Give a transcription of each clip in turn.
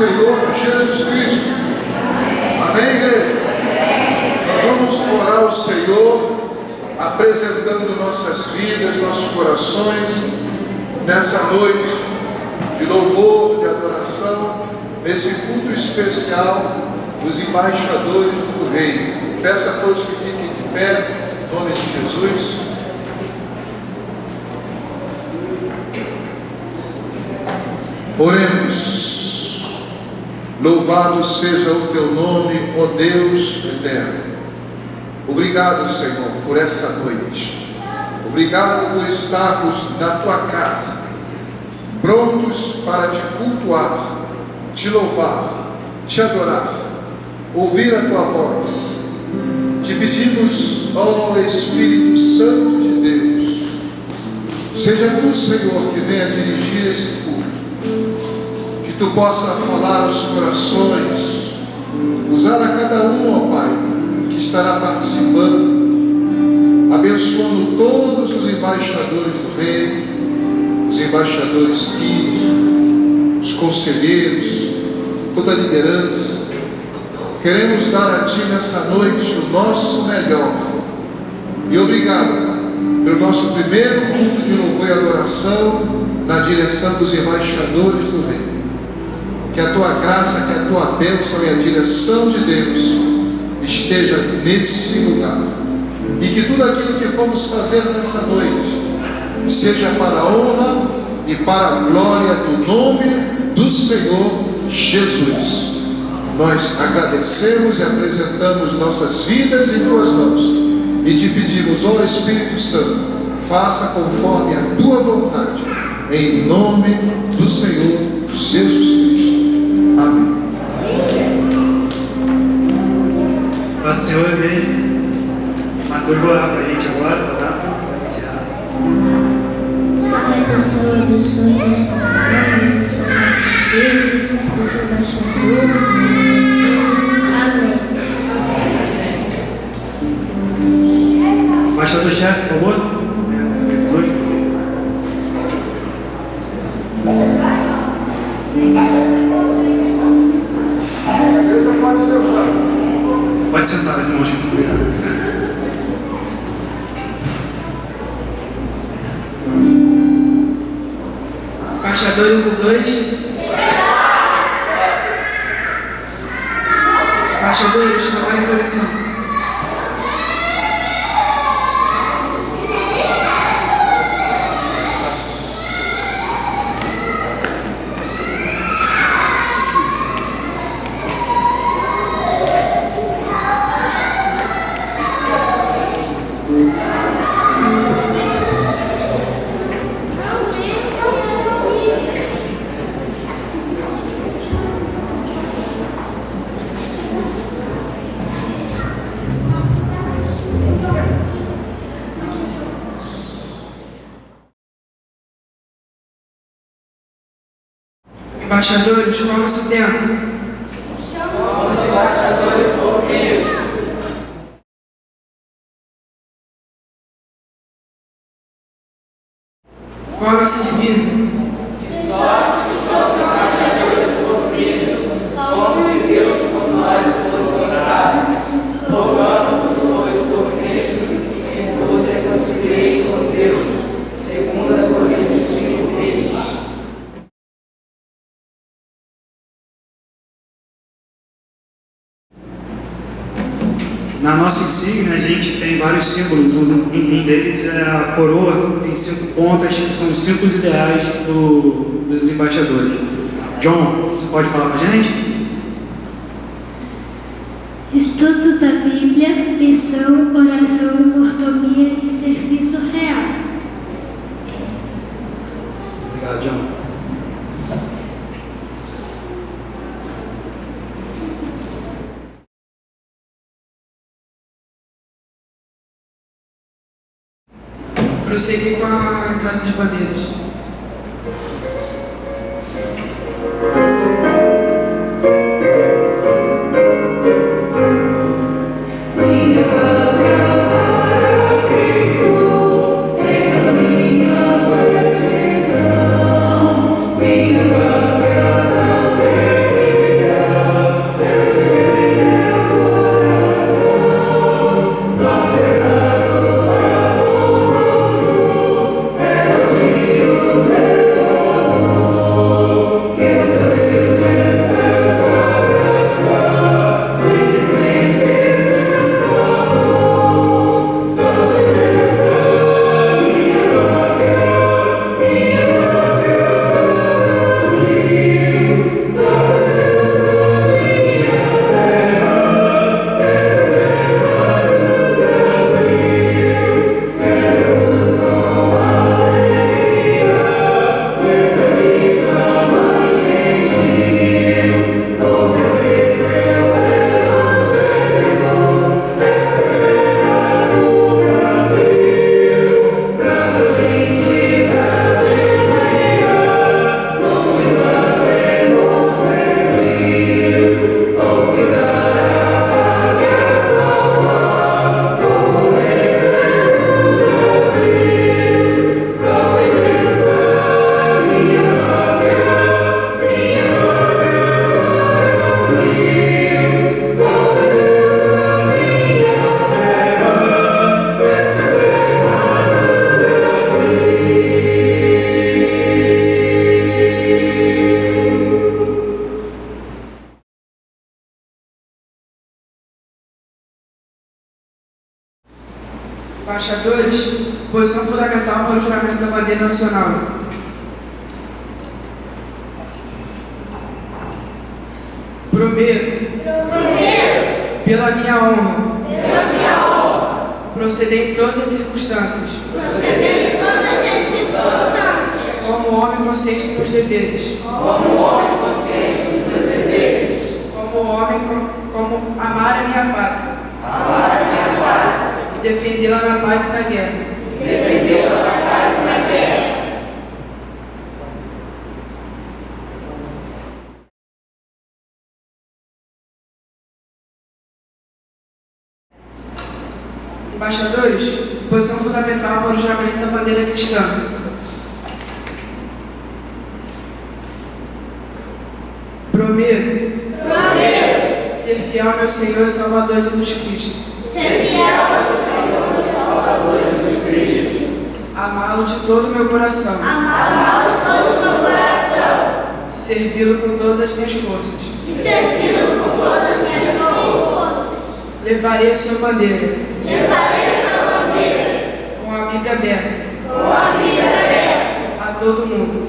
Senhor Jesus Cristo. Amém, igreja? Nós vamos orar ao Senhor, apresentando nossas vidas, nossos corações, nessa noite de louvor, de adoração, nesse culto especial dos embaixadores do Rei. Peço a todos que fiquem de pé, em nome de Jesus. Oremos. Louvado seja o teu nome, ó Deus eterno. Obrigado, Senhor, por essa noite. Obrigado por estarmos na tua casa, prontos para te cultuar, te louvar, te adorar, ouvir a tua voz. Te pedimos, ó Espírito Santo de Deus, seja tu, Senhor, que venha dirigir esse culto. Que tu possa falar aos corações, usar a cada um, ó Pai, que estará participando, abençoando todos os embaixadores do Rei, os embaixadores químicos, os conselheiros, toda a liderança. Queremos dar a Ti nessa noite o nosso melhor. E obrigado, Pai, pelo nosso primeiro culto de louvor e adoração na direção dos embaixadores do Rei. Que a Tua graça, que a Tua bênção e a direção de Deus esteja nesse lugar. E que tudo aquilo que formos fazer nessa noite seja para a honra e para a glória do nome do Senhor Jesus. Nós agradecemos e apresentamos nossas vidas em Tuas mãos. E te pedimos, ó Espírito Santo, faça conforme a Tua vontade. Em nome do Senhor Jesus Cristo. Amém. Pai do Senhor, igreja. Marcos vai orar para a gente agora, para iniciar. Pai do Senhor, abençoe nossa família, abençoe nossa igreja, os embaixadores, amém. Embaixador-chefe, por favor. Pode sentar, irmãos. Obrigado. Embaixadores do 2. Embaixadores, trabalho em posição. Embaixadores, qual é o nosso tempo? Somos embaixadores por Cristo. Qual é a nossa divisa? De sorte que somos embaixadores por Cristo, como se Deus por nós nos mostrasse, rogamos-vos por Cristo, que vos reconcilieis com Deus, segundo Coríntios 5:20. Na nossa insígnia a gente tem vários símbolos, um deles é a coroa, tem 5 pontas, que são os 5 ideais dos embaixadores. John, você pode falar para a gente? Estudo da Bíblia, missão, oração, mordomia e serviço real. Obrigado, John. Prosseguir com a entrada das bandeiras. Minha Embaixadores, posição fundamental para o juramento da bandeira nacional. Prometo, pela minha honra, proceder em todas as circunstâncias, como homem consciente dos meus deveres, como amar a minha pátria, e defendê-la na paz e na guerra. Embaixadores, posição fundamental para o juramento da bandeira cristã. Prometo ser fiel ao meu Senhor e Salvador Jesus Cristo. Amá-lo de todo o meu coração. E servi-lo com todas as minhas forças. Levarei a sua bandeira. Com a Bíblia aberta. A todo mundo.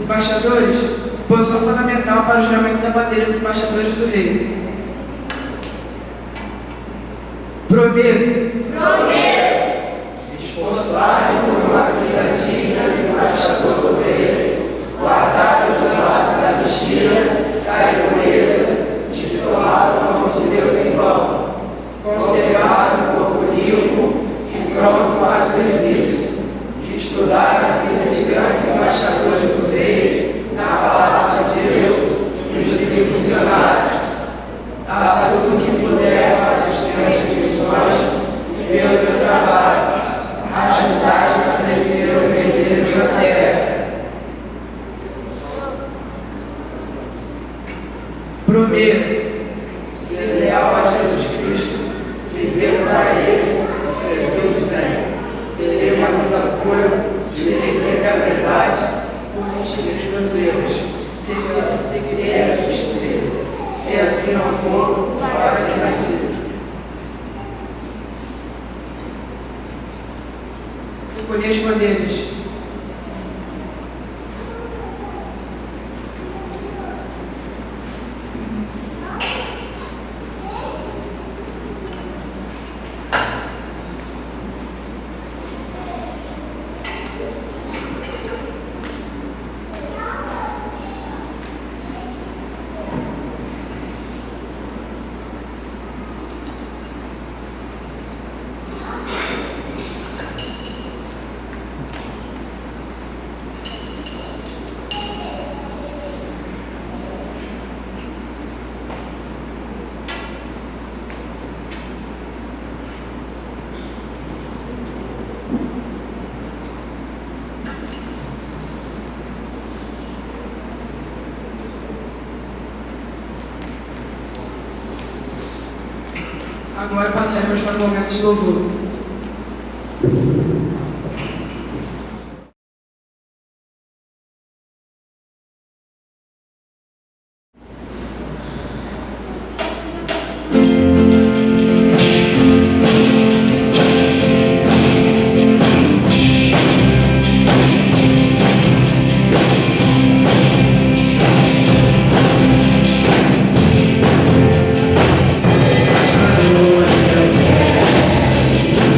Embaixadores, posição fundamental para o juramento da bandeira dos embaixadores do rei. Prometo. Esforçar-me por uma vida digna de embaixador do rei, guardar os normas da mentira, da impureza, de tomar o nome de Deus em vão, conservar um corpo limpo e pronto para o serviço, de estudar a vida de grandes embaixadores do rei, na palavra de Deus, nos livros missionários, a tudo que puder para sustento de missões e pelo meu trabalho, ajudar a estabelecer o reino de Deus na terra. Prometo ser leal a Jesus Cristo, viver para Ele e servir o sempre. Terei uma vida pura, direi sempre a verdade, corrigirei os meus erros, seguirei a justiça. Se assim não for, para que nasceu. Recolher as bandeiras. Agora passaremos para o momento de louvor. Seja o que eu quero.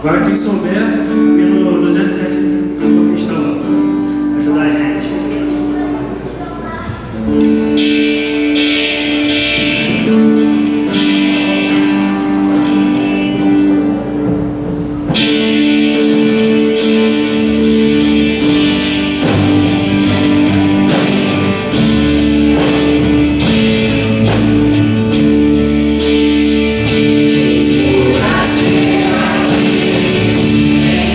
Agora quem souber, ir no 207, acabou a questão. Ajudar a gente. Nasceu aqui em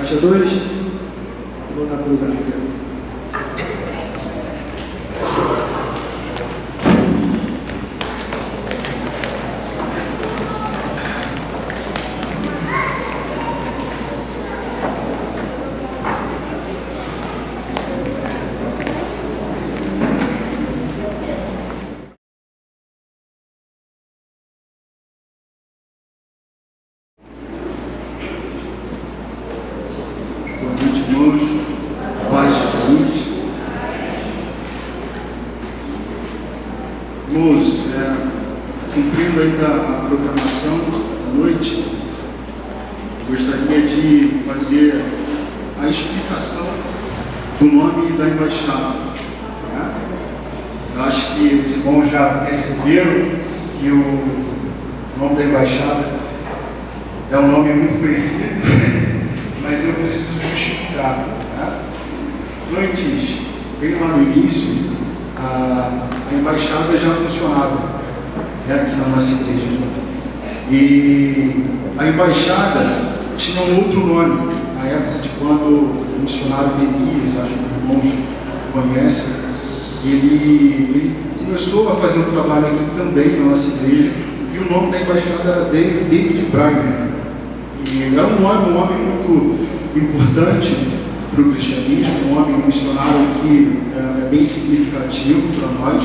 embaixadores. Vou dar para o lugar. Boa noite, irmãos. Paz de Jesus. Irmãos, cumprindo ainda a programação da noite, gostaria de fazer a explicação do nome da embaixada. Eu acho que os irmãos já perceberam que o nome da embaixada é um nome muito conhecido, mas eu preciso justificar. Antes, bem lá no início, a embaixada já funcionava aqui na nossa igreja. E a embaixada tinha um outro nome, na época de quando o missionário Elias, acho que os irmãos conhecem, ele começou a fazer um trabalho aqui também na nossa igreja, e o nome da embaixada era David Brainer. E é um nome muito importante para o cristianismo, um nome missionário que é bem significativo para nós,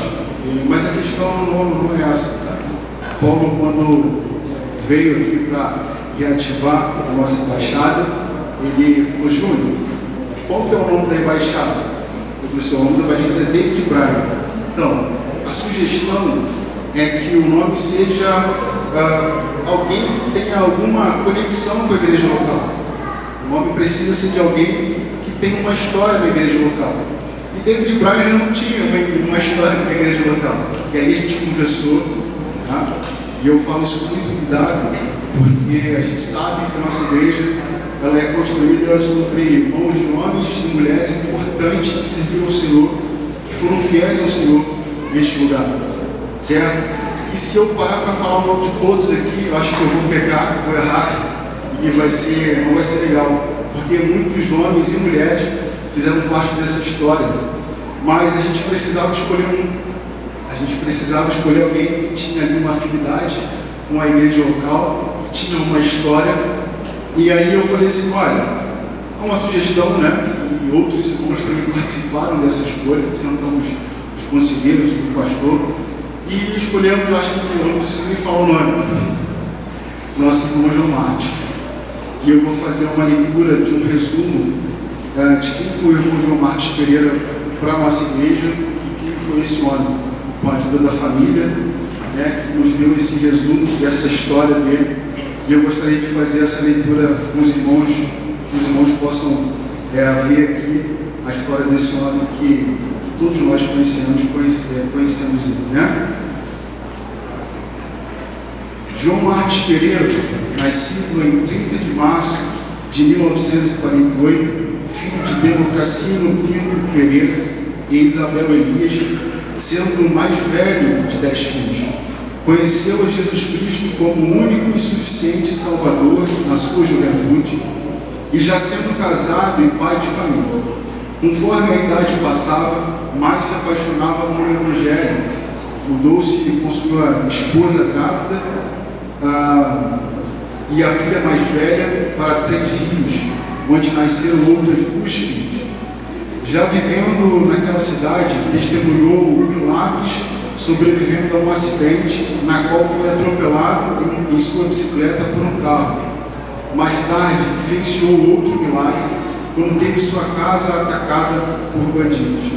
mas a questão não é essa. Tá? Paulo, quando veio aqui para reativar a nossa embaixada, ele falou: Júnior, qual que é o nome da embaixada? Eu falei assim: o nome da embaixada é David Brainer. Então, a sugestão é que o nome seja alguém que tenha alguma conexão com a igreja local. O nome precisa ser de alguém que tenha uma história na igreja local. E David Brainer não tinha uma história com a igreja local. E aí a gente conversou, tá? E eu falo isso com muito cuidado, porque a gente sabe que a nossa igreja ela é construída sobre mãos de homens e mulheres importantes que serviram ao Senhor, que foram fiéis ao Senhor neste lugar. Certo? E se eu parar para falar o nome de todos aqui, eu acho que eu vou pecar, vou errar, e não vai ser legal, porque muitos homens e mulheres fizeram parte dessa história. Mas a gente precisava escolher a gente precisava escolher alguém que tinha ali uma afinidade com a igreja local, que tinha uma história. E aí eu falei assim: olha, é uma sugestão, né? E outros irmãos também participaram dessa escolha, sentamos os conselheiros, o pastor, e escolhemos, eu acho que eu não preciso nem falar o nome, nosso irmão João Martins. E eu vou fazer uma leitura de um resumo de quem foi o irmão João Martins Pereira para a nossa igreja e quem foi esse homem, com a ajuda da família, né, que nos deu esse resumo dessa história dele. E eu gostaria de fazer essa leitura com os irmãos, que os irmãos possam ver aqui a história desse homem que todos nós conhecemos ele, né? João Martins Pereira, nascido em 30 de março de 1948, filho de Democraciano Pinto Pereira e Isabel Elias, sendo o mais velho de 10 filhos. Conheceu a Jesus Cristo como o único e suficiente Salvador na sua juventude e já sendo casado e pai de família. Conforme a idade passava, mais se apaixonava pelo Evangelho. Mudou-se com sua esposa grávida e a filha mais velha para 3 rios, onde nasceram outras 2 filhas. Já vivendo naquela cidade, testemunhou milagres, sobrevivendo a um acidente na qual foi atropelado em sua bicicleta por um carro. Mais tarde, vivenciou outro milagre quando teve sua casa atacada por bandidos.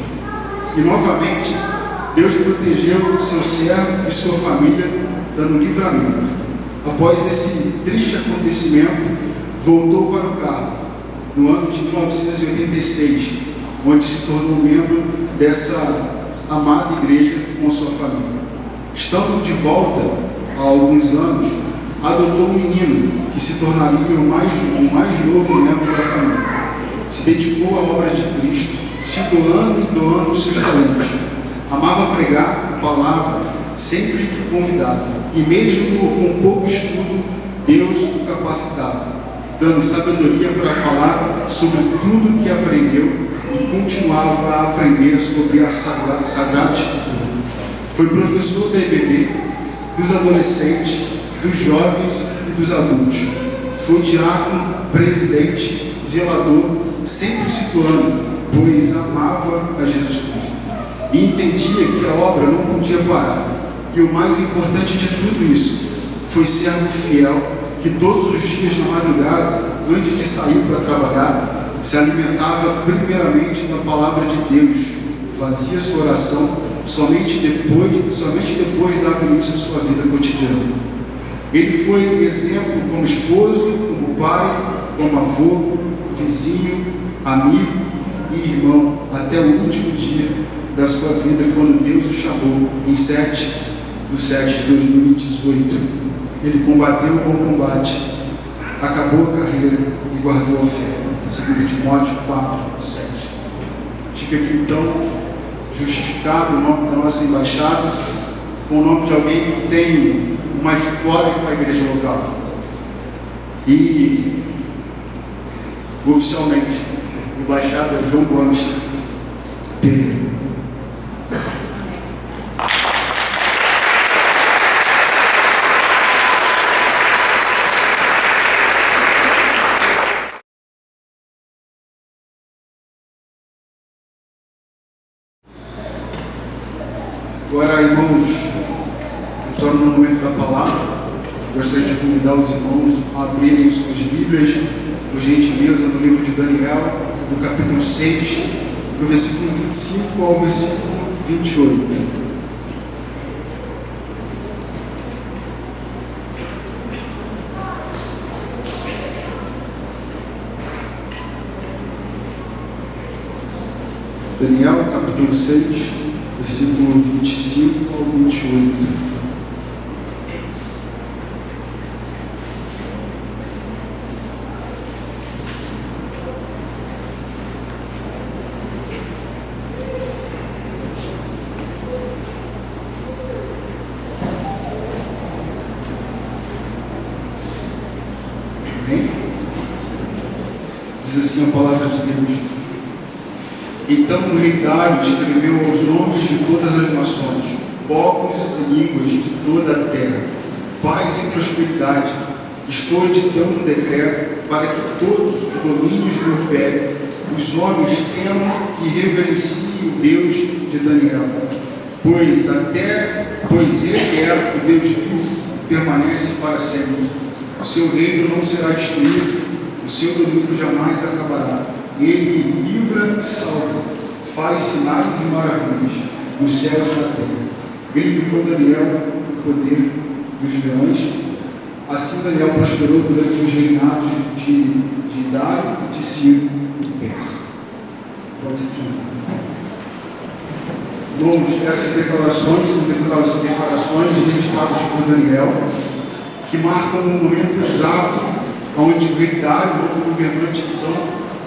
E novamente, Deus protegeu seu servo e sua família, dando livramento. Após esse triste acontecimento, voltou para o carro, no ano de 1986, onde se tornou membro dessa amada igreja com a sua família. Estando de volta há alguns anos, adotou um menino que se tornaria o mais novo membro da família. Se dedicou à obra de Cristo, se doando e doando os seus talentos. Amava pregar a palavra sempre que convidado, e mesmo com pouco estudo, Deus o capacitava. dando sabedoria para falar sobre tudo que aprendeu e continuava a aprender sobre a Sagrada Escritura. Foi professor da EBD, dos adolescentes, dos jovens e dos adultos. Foi diácono, presidente, zelador, sempre situando, pois amava a Jesus Cristo. E entendia que a obra não podia parar. E o mais importante de tudo isso foi servo fiel, que todos os dias na madrugada, antes de sair para trabalhar, se alimentava primeiramente da palavra de Deus, fazia sua oração somente depois dava início à sua vida cotidiana. Ele foi exemplo como esposo, como pai, como avô, vizinho, amigo e irmão, até o último dia da sua vida, quando Deus o chamou em 7/7/2018. Ele combateu o bom combate, acabou a carreira e guardou a fé. 2 Timóteo 4:7. Fica aqui então justificado o nome da nossa embaixada com o nome de alguém que tem uma história com a igreja local. E oficialmente, embaixada João Gomes Pereira. Agora, irmãos, entrando no momento da palavra, gostaria de convidar os irmãos a abrirem suas Bíblias, por gentileza, no livro de Daniel, no capítulo 6, do versículo 25 ao versículo 28. Daniel, capítulo 6, versículo 25 ao 28. Amém? Diz assim a palavra de Deus. Então o rei Dário escreveu aos homens de todas as nações, povos e línguas de toda a terra: paz e prosperidade. Estou editando um decreto para que todos os domínios do império, os homens temam e reverenciem o Deus de Daniel, pois ele é o Deus vivo, permanece para sempre. O seu reino não será destruído, o seu domínio jamais acabará. Ele livra e salva, faz sinais e maravilhas nos céus e na terra. Ele livrou Daniel do poder dos leões. Assim Daniel prosperou durante os reinados de Dário e de Ciro e Persa. Pode ser assim. Irmãos, essas declarações são declarações registradas por Daniel, que marcam um momento exato onde o rei Dário, novo governante então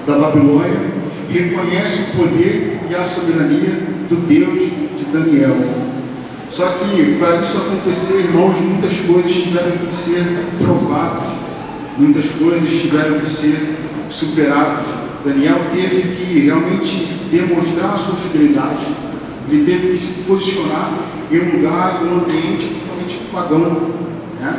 da Babilônia, reconhece o poder e a soberania do Deus de Daniel. Só que para isso acontecer, irmãos, muitas coisas tiveram que ser provadas, muitas coisas tiveram que ser superadas. Daniel teve que realmente demonstrar a sua fidelidade, ele teve que se posicionar em um lugar, em um ambiente totalmente pagão, né?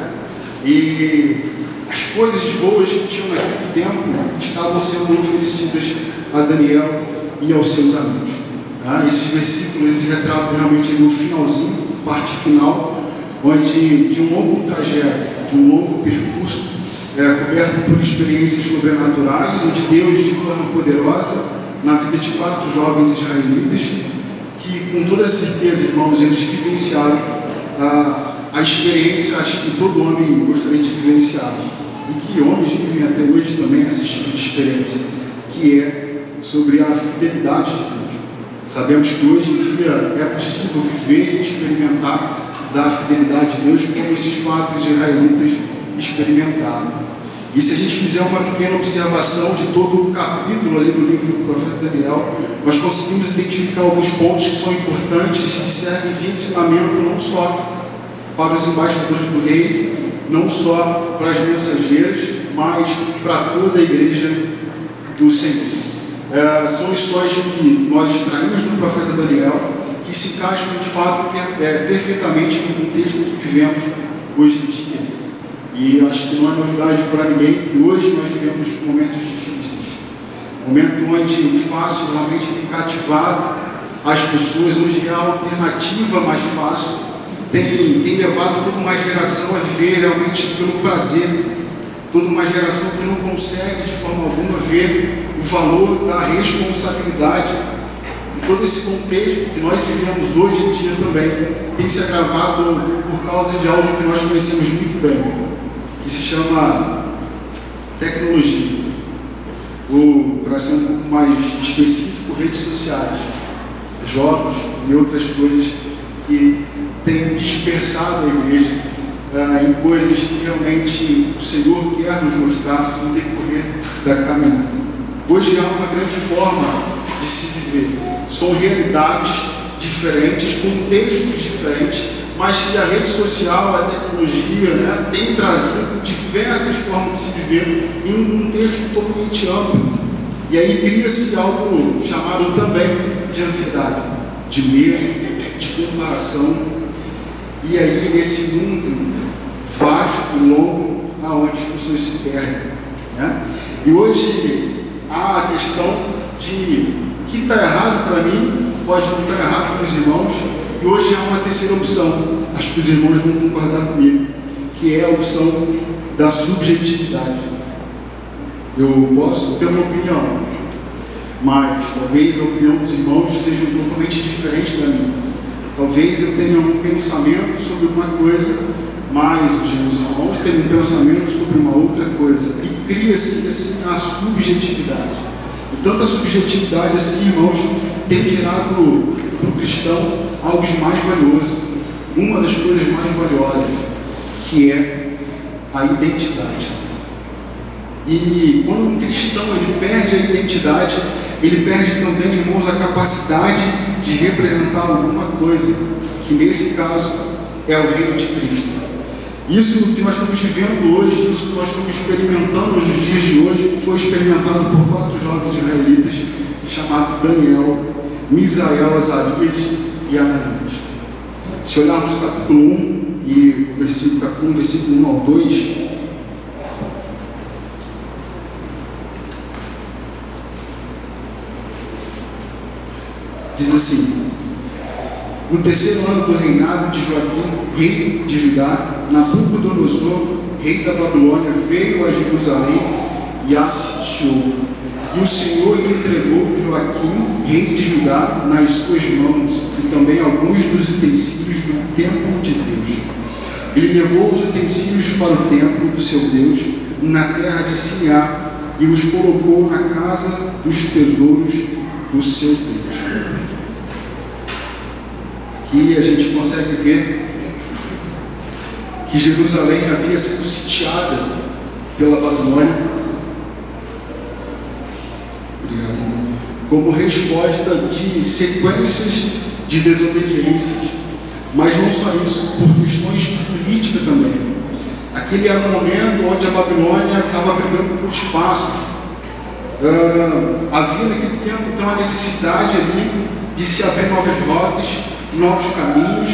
E as coisas boas que tinham naquele tempo estavam sendo oferecidas a Daniel e aos seus amigos. Esses versículos, eles retratam realmente no finalzinho, parte final, onde de um longo trajeto, de um longo percurso, coberto por experiências sobrenaturais, onde Deus, de forma poderosa, na vida de 4 jovens israelitas, que com toda certeza, irmãos, eles vivenciaram a experiência, acho que todo homem gostaria de vivenciar, e que homens vivem até hoje também esse tipo de experiência, que é sobre a fidelidade de Deus. Sabemos que hoje em dia é possível viver e experimentar da fidelidade de Deus como esses 4 israelitas experimentaram. E se a gente fizer uma pequena observação de todo o capítulo ali do livro do profeta Daniel, nós conseguimos identificar alguns pontos que são importantes e que servem de ensinamento não só para os embaixadores do rei, não só para as mensageiras, mas para toda a igreja do Senhor. São histórias que nós extraímos do profeta Daniel, que se encaixam de fato perfeitamente no contexto que vivemos hoje em dia. E acho que não é novidade para ninguém que hoje nós vivemos momentos difíceis, momento onde o fácil realmente tem cativado as pessoas, onde a alternativa mais fácil tem levado toda uma geração a viver realmente pelo prazer, toda uma geração que não consegue de forma alguma ver o valor da responsabilidade. E todo esse contexto que nós vivemos hoje em dia também tem se agravado por causa de algo que nós conhecemos muito bem, que se chama tecnologia, ou, para ser um pouco mais específico, redes sociais, jogos e outras coisas que têm dispersado a igreja em coisas que realmente o Senhor quer nos mostrar no decorrer da caminhada. Hoje há uma grande forma de se viver. São realidades diferentes, contextos diferentes, mas que a rede social, a tecnologia, tem trazido diversas formas de se viver em um contexto totalmente amplo. E aí cria-se algo chamado também de ansiedade, de medo, de comparação. E aí nesse mundo vasto e longo, aonde as pessoas se perdem. E hoje há a questão de que está errado para mim, pode não estar errado para os irmãos, e hoje há uma terceira opção, acho que os irmãos vão concordar comigo, que é a opção da subjetividade. Eu posso ter uma opinião, mas talvez a opinião dos irmãos seja totalmente diferente da minha. Talvez eu tenha um pensamento sobre uma coisa, mas os irmãos têm um pensamento sobre uma outra coisa, e cria-se assim a subjetividade. E tanta subjetividade assim, irmãos, tem tirado para o cristão algo de mais valioso, uma das coisas mais valiosas, que é a identidade. E quando um cristão ele perde a identidade, ele perde também, irmãos, a capacidade de representar alguma coisa, que nesse caso é o reino de Cristo. Isso que nós estamos vivendo hoje, isso que nós estamos experimentando nos dias de hoje, foi experimentado por 4 jovens israelitas, chamados Daniel, Misael, Azarias e Ananias. Se olharmos o capítulo 1 e o versículo 1 ao 2, diz assim: no terceiro ano do reinado de Joaquim, rei de Judá, Nabucodonosor, rei da Babilônia, veio a Jerusalém e a sitiou. E o Senhor entregou Joaquim, rei de Judá, nas suas mãos, e também alguns dos utensílios do templo de Deus. Ele levou os utensílios para o templo do seu Deus, na terra de Sinear, e os colocou na casa dos tesouros do seu Deus. Aqui a gente consegue ver que Jerusalém havia sido sitiada pela Babilônia, como resposta de sequências de desobediências, mas não só isso, por questões políticas também. Aquele era um momento onde a Babilônia estava brigando por espaço. Havia naquele tempo então a necessidade ali de se abrir novas rotas, novos caminhos,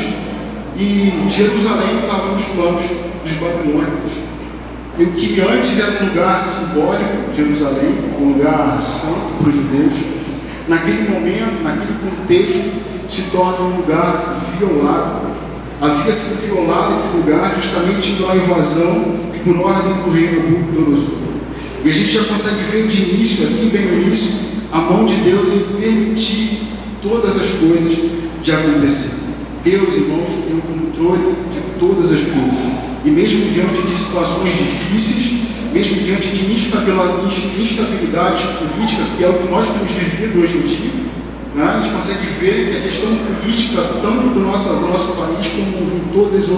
e Jerusalém estava nos planos dos babilônicos. E o que antes era um lugar simbólico, Jerusalém, um lugar santo para os judeus, naquele momento, naquele contexto, se torna um lugar violado. Havia sido violado aquele lugar justamente pela invasão por ordem do rei Nabucodonosor. E a gente já consegue ver de início, aqui bem no início, a mão de Deus em permitir todas as coisas de acontecer. Deus, irmãos, tem o controle de todas as coisas. E mesmo diante de situações difíceis, mesmo diante de instabilidade política, que é o que nós temos vivido hoje em dia, a gente consegue ver que a questão política, tanto do nosso país como de todas as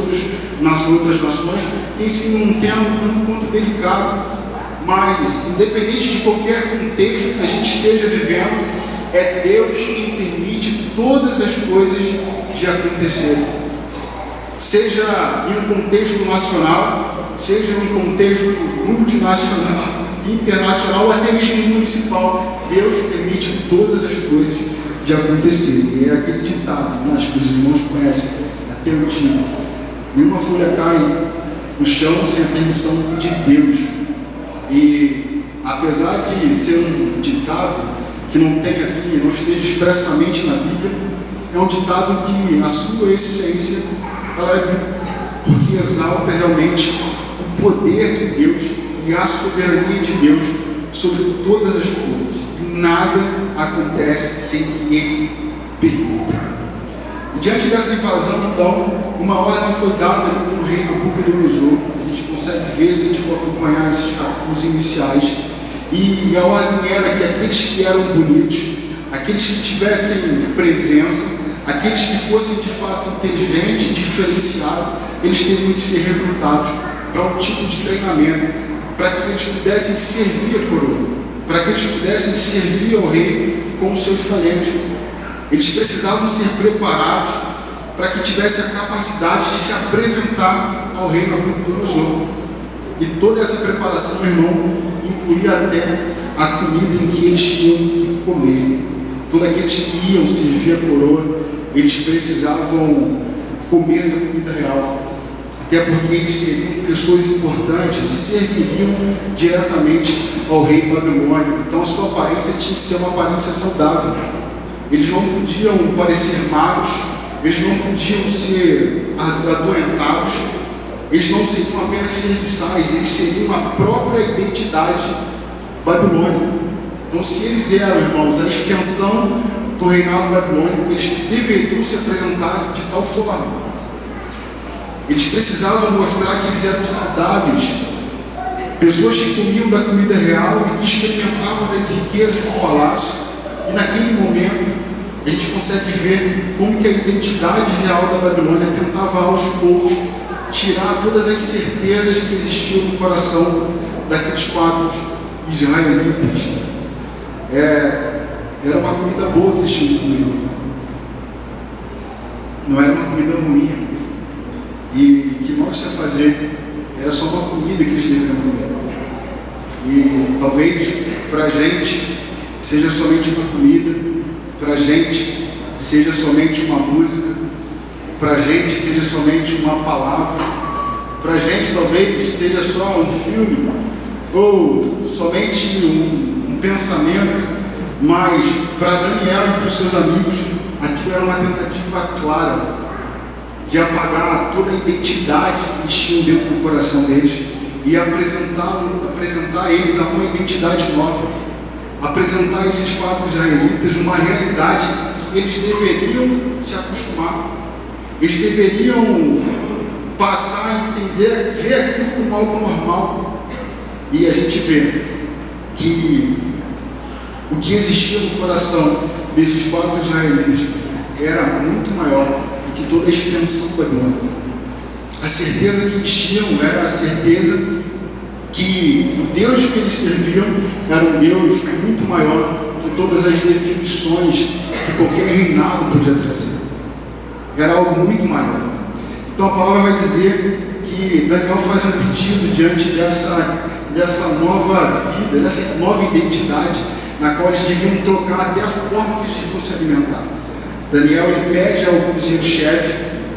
outras nações, tem sido um tema tanto quanto delicado, mas independente de qualquer contexto que a gente esteja vivendo, é Deus quem permite todas as coisas de acontecer. Seja em um contexto nacional, seja num contexto multinacional, internacional ou até mesmo municipal, Deus permite todas as coisas de acontecer. E é aquele ditado, né? Acho que os irmãos conhecem, até o time. Nenhuma folha cai no chão sem a permissão de Deus. E apesar de ser um ditado que não tem assim, não esteja expressamente na Bíblia, é um ditado que a sua essência ela é bíblica, porque exalta realmente o poder de Deus e a soberania de Deus sobre todas as coisas. E nada acontece sem que Ele permita. E diante dessa invasão, então, uma ordem foi dada pelo rei Nabucodonosor. A gente consegue ver, se a gente for acompanhar esses capítulos iniciais. E a ordem era que aqueles que eram bonitos, aqueles que tivessem presença, aqueles que fossem de fato inteligentes, diferenciados, eles teriam de ser recrutados para um tipo de treinamento, para que eles pudessem servir a coroa, para que eles pudessem servir ao rei com os seus talentos. Eles precisavam ser preparados para que tivessem a capacidade de se apresentar ao rei Nabucodonosor. E toda essa preparação, irmão, incluía até a comida em que eles tinham que comer. Todos aqueles que iam servir a coroa, eles precisavam comer da comida real. Até porque eles seriam pessoas importantes e serviriam diretamente ao rei babilônico. Então a sua aparência tinha que ser uma aparência saudável. Eles não podiam parecer magros, eles não podiam ser adoentados, eles não seriam apenas serviçais, eles seriam a própria identidade babilônica. Então, se eles eram, irmãos, a extensão do reinado babilônico, eles deveriam se apresentar de tal forma. Eles precisavam mostrar que eles eram saudáveis, pessoas que comiam da comida real e que experimentavam das riquezas do palácio. E naquele momento, a gente consegue ver como que a identidade real da Babilônia tentava aos poucos tirar todas as certezas que existiam no coração daqueles quatro israelitas. Era uma comida boa que eles tinham comido. Não era uma comida ruim. E que mal isso ia fazer? Era só uma comida que eles deveriam comer. E talvez para a gente seja somente uma comida, para a gente seja somente uma música, para a gente seja somente uma palavra, para a gente talvez seja só um filme, ou somente um pensamento, mas para Daniel e para os seus amigos, aquilo era uma tentativa clara de apagar toda a identidade que eles tinham dentro do coração deles e apresentar a eles a uma identidade nova, apresentar esses quatro israelitas uma realidade que eles deveriam se acostumar, eles deveriam passar a entender, ver aquilo como algo normal. E a gente vê que o que existia no coração desses quatro israelitas era muito maior do que toda a extensão da glória. A certeza que eles tinham era a certeza que o Deus que eles serviam era um Deus muito maior que todas as definições que qualquer reinado podia trazer. Era algo muito maior. Então a palavra vai dizer que Daniel faz um pedido diante dessa nova vida, dessa nova identidade, na qual eles deviam trocar até a forma que eles deviam se alimentar. Daniel ele pede ao cozinheiro-chefe,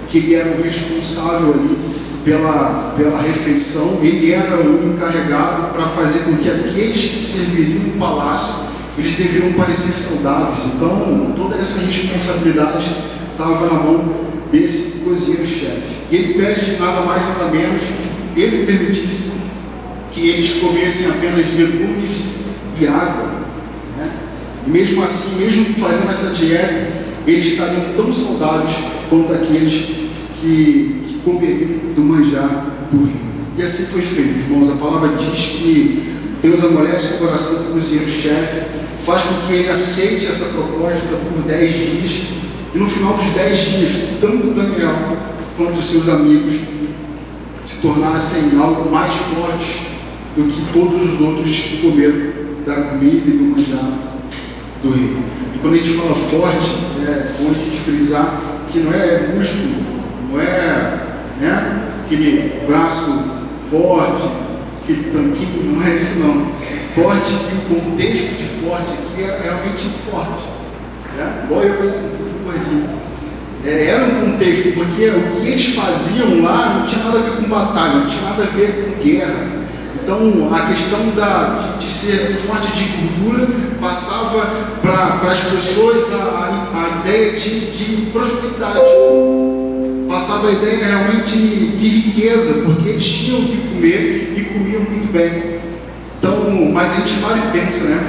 que ele era o responsável ali pela refeição, ele era o encarregado para fazer com que aqueles que serviriam no palácio, eles deveriam parecer saudáveis. Então toda essa responsabilidade estava na mão desse cozinheiro-chefe. E ele pede nada mais, nada menos que ele permitisse que eles comessem apenas legumes e água, né? E mesmo assim, mesmo fazendo essa dieta, eles estariam tão saudáveis quanto aqueles que comeriam do manjar do rio. E assim foi feito, irmãos. A palavra diz que Deus amolece o coração do cozinheiro-chefe, faz com que ele aceite essa proposta por 10 dias, e no final dos 10 dias, tanto Daniel quanto os seus amigos se tornassem algo mais forte do que todos os outros que comeram da comida e do manjar do rei. E quando a gente fala forte, é bom a gente frisar que não é músculo, não é, né, aquele braço forte, aquele tanquinho, não é isso não. Forte, e o contexto de forte aqui é realmente forte. Né? Igual eu, assim, tudo gordinho. Era um contexto, porque o que eles faziam lá não tinha nada a ver com batalha, não tinha nada a ver com guerra. Então, a questão de ser forte de gordura passava para as pessoas a ideia de prosperidade. Passava a ideia realmente de riqueza, porque eles tinham que comer e comiam muito bem. Então, mas a gente para e pensa, né?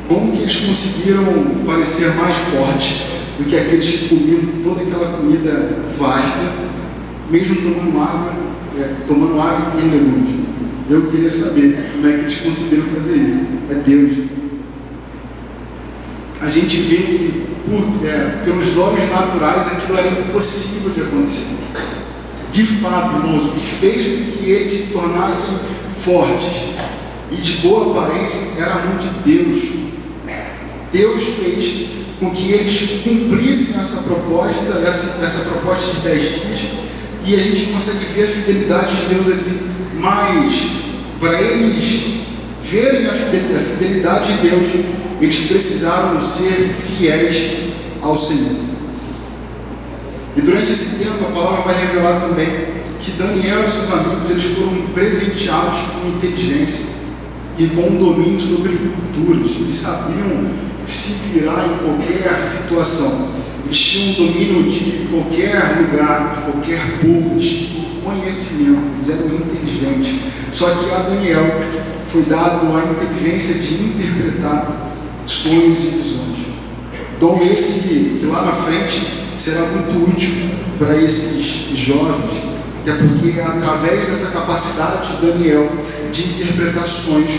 Como que eles conseguiram parecer mais fortes do que aqueles que comiam toda aquela comida vasta, mesmo tomando água em demônios? Eu queria saber como é que eles conseguiram fazer isso. É Deus. A gente vê que pelos olhos naturais aquilo era impossível de acontecer. De fato, irmãos, o que fez com que eles se tornassem fortes e de boa aparência era a mão de Deus. Deus fez com que eles cumprissem essa proposta de 10 dias, e a gente consegue ver a fidelidade de Deus aqui. Mas para eles verem a fidelidade de Deus, eles precisaram ser fiéis ao Senhor. E durante esse tempo a palavra vai revelar também que Daniel e seus amigos eles foram presenteados com inteligência e com domínio sobre culturas. Eles sabiam se virar em qualquer situação. Eles tinham domínio de qualquer lugar, de qualquer povo, eles tinham conhecimento, eles eram inteligentes. Só que a Daniel foi dado a inteligência de interpretar sonhos e visões. Dom esse que lá na frente será muito útil para esses jovens, até porque através dessa capacidade de Daniel de interpretar sonhos,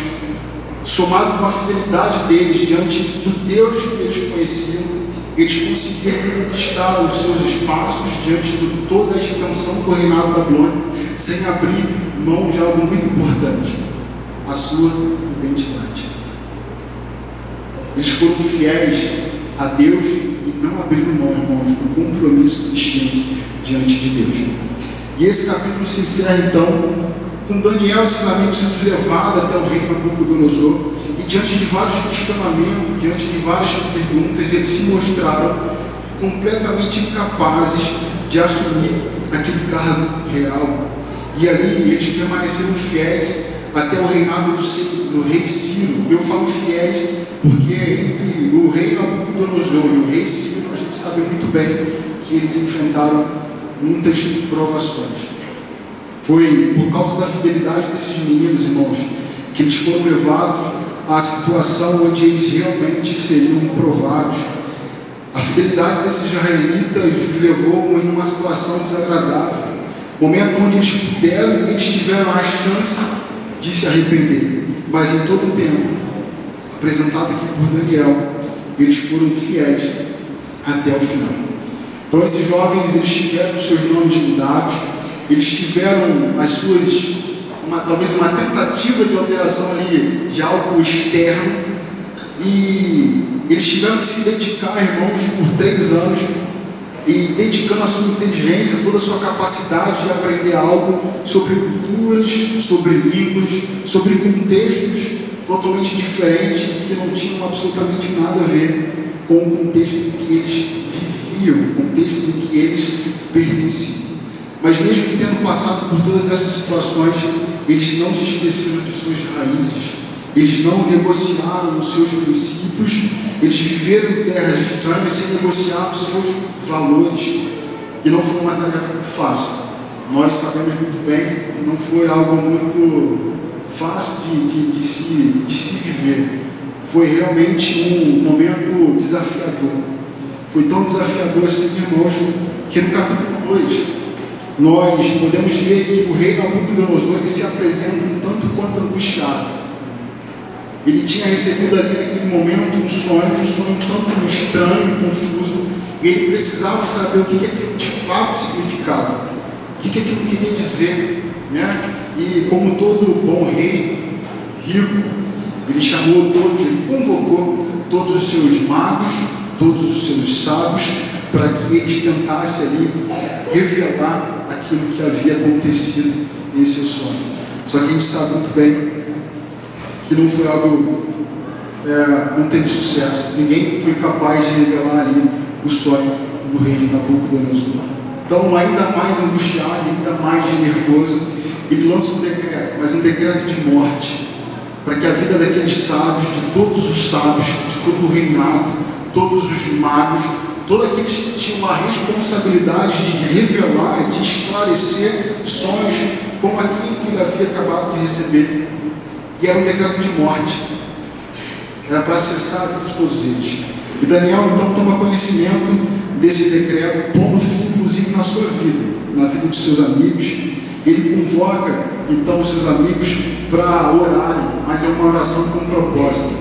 somado com a fidelidade deles diante do Deus que eles conheciam, eles conseguiram conquistar os seus espaços diante de toda a extensão do reinado da Babilônia, sem abrir mão de algo muito importante, a sua identidade. Eles foram fiéis a Deus e não abriram mão, irmãos, do compromisso que eles tinham diante de Deus. E esse capítulo se encerra então com Daniel e seus amigos sendo levados até o rei Nabucodonosor, e diante de vários questionamentos, diante de várias perguntas, eles se mostraram completamente incapazes de assumir aquele cargo real. E ali eles permaneceram fiéis até o reinado do rei Ciro. Eu falo fiéis porque entre o rei Nabucodonosor e o rei Ciro, a gente sabe muito bem que eles enfrentaram muitas provações. Foi por causa da fidelidade desses meninos, irmãos, que eles foram levados à situação onde eles realmente seriam provados. A fidelidade desses israelitas levou em uma situação desagradável, momento onde eles puderam e eles tiveram a chance de se arrepender, mas em todo o tempo, apresentado aqui por Daniel, eles foram fiéis até o final. Então esses jovens, eles tiveram os seus nomes mudados, eles tiveram as suas, talvez uma tentativa de alteração ali, de algo externo, e eles tiveram que se dedicar, irmãos, por 3 anos, e dedicando a sua inteligência, toda a sua capacidade de aprender algo sobre culturas, sobre línguas, sobre contextos totalmente diferentes, que não tinham absolutamente nada a ver com o contexto em que eles viviam, o contexto em que eles pertenciam. Mas mesmo tendo passado por todas essas situações, eles não se esqueceram de suas raízes, eles não negociaram os seus princípios, eles viveram em terras estranhas sem negociar os seus valores, e não foi uma tarefa muito fácil. Nós sabemos muito bem, não foi algo muito fácil de se viver. Foi realmente um momento desafiador. Foi tão desafiador assim, irmãos, que no capítulo 2 nós podemos ver que o rei Nabucodonosor ele se apresenta um tanto quanto angustiado. Ele tinha recebido ali naquele momento um sonho um tanto estranho, confuso, e ele precisava saber o que aquilo de fato significava, o que aquilo queria dizer, né? E como todo bom rei rico, ele chamou todos, ele convocou todos os seus magos, todos os seus sábios, para que eles tentassem ali revelar aquilo que havia acontecido nesse sonho. Só que a gente sabe muito bem que não foi algo, não teve sucesso. Ninguém foi capaz de revelar ali o sonho do rei de Nabucodonosor. Então, ainda mais angustiado, ainda mais nervoso, ele lança um decreto, mas um decreto de morte, para que a vida daqueles sábios, de todos os sábios, de todo o reinado, todos os magos, todos aqueles que tinham a responsabilidade de revelar, de esclarecer sonhos como aquele que ele havia acabado de receber. E era um decreto de morte, era para cessar a vida de todos eles. E Daniel então toma conhecimento desse decreto, pondo fim inclusive na sua vida, na vida dos seus amigos. Ele convoca então os seus amigos para orarem, mas é uma oração com propósito,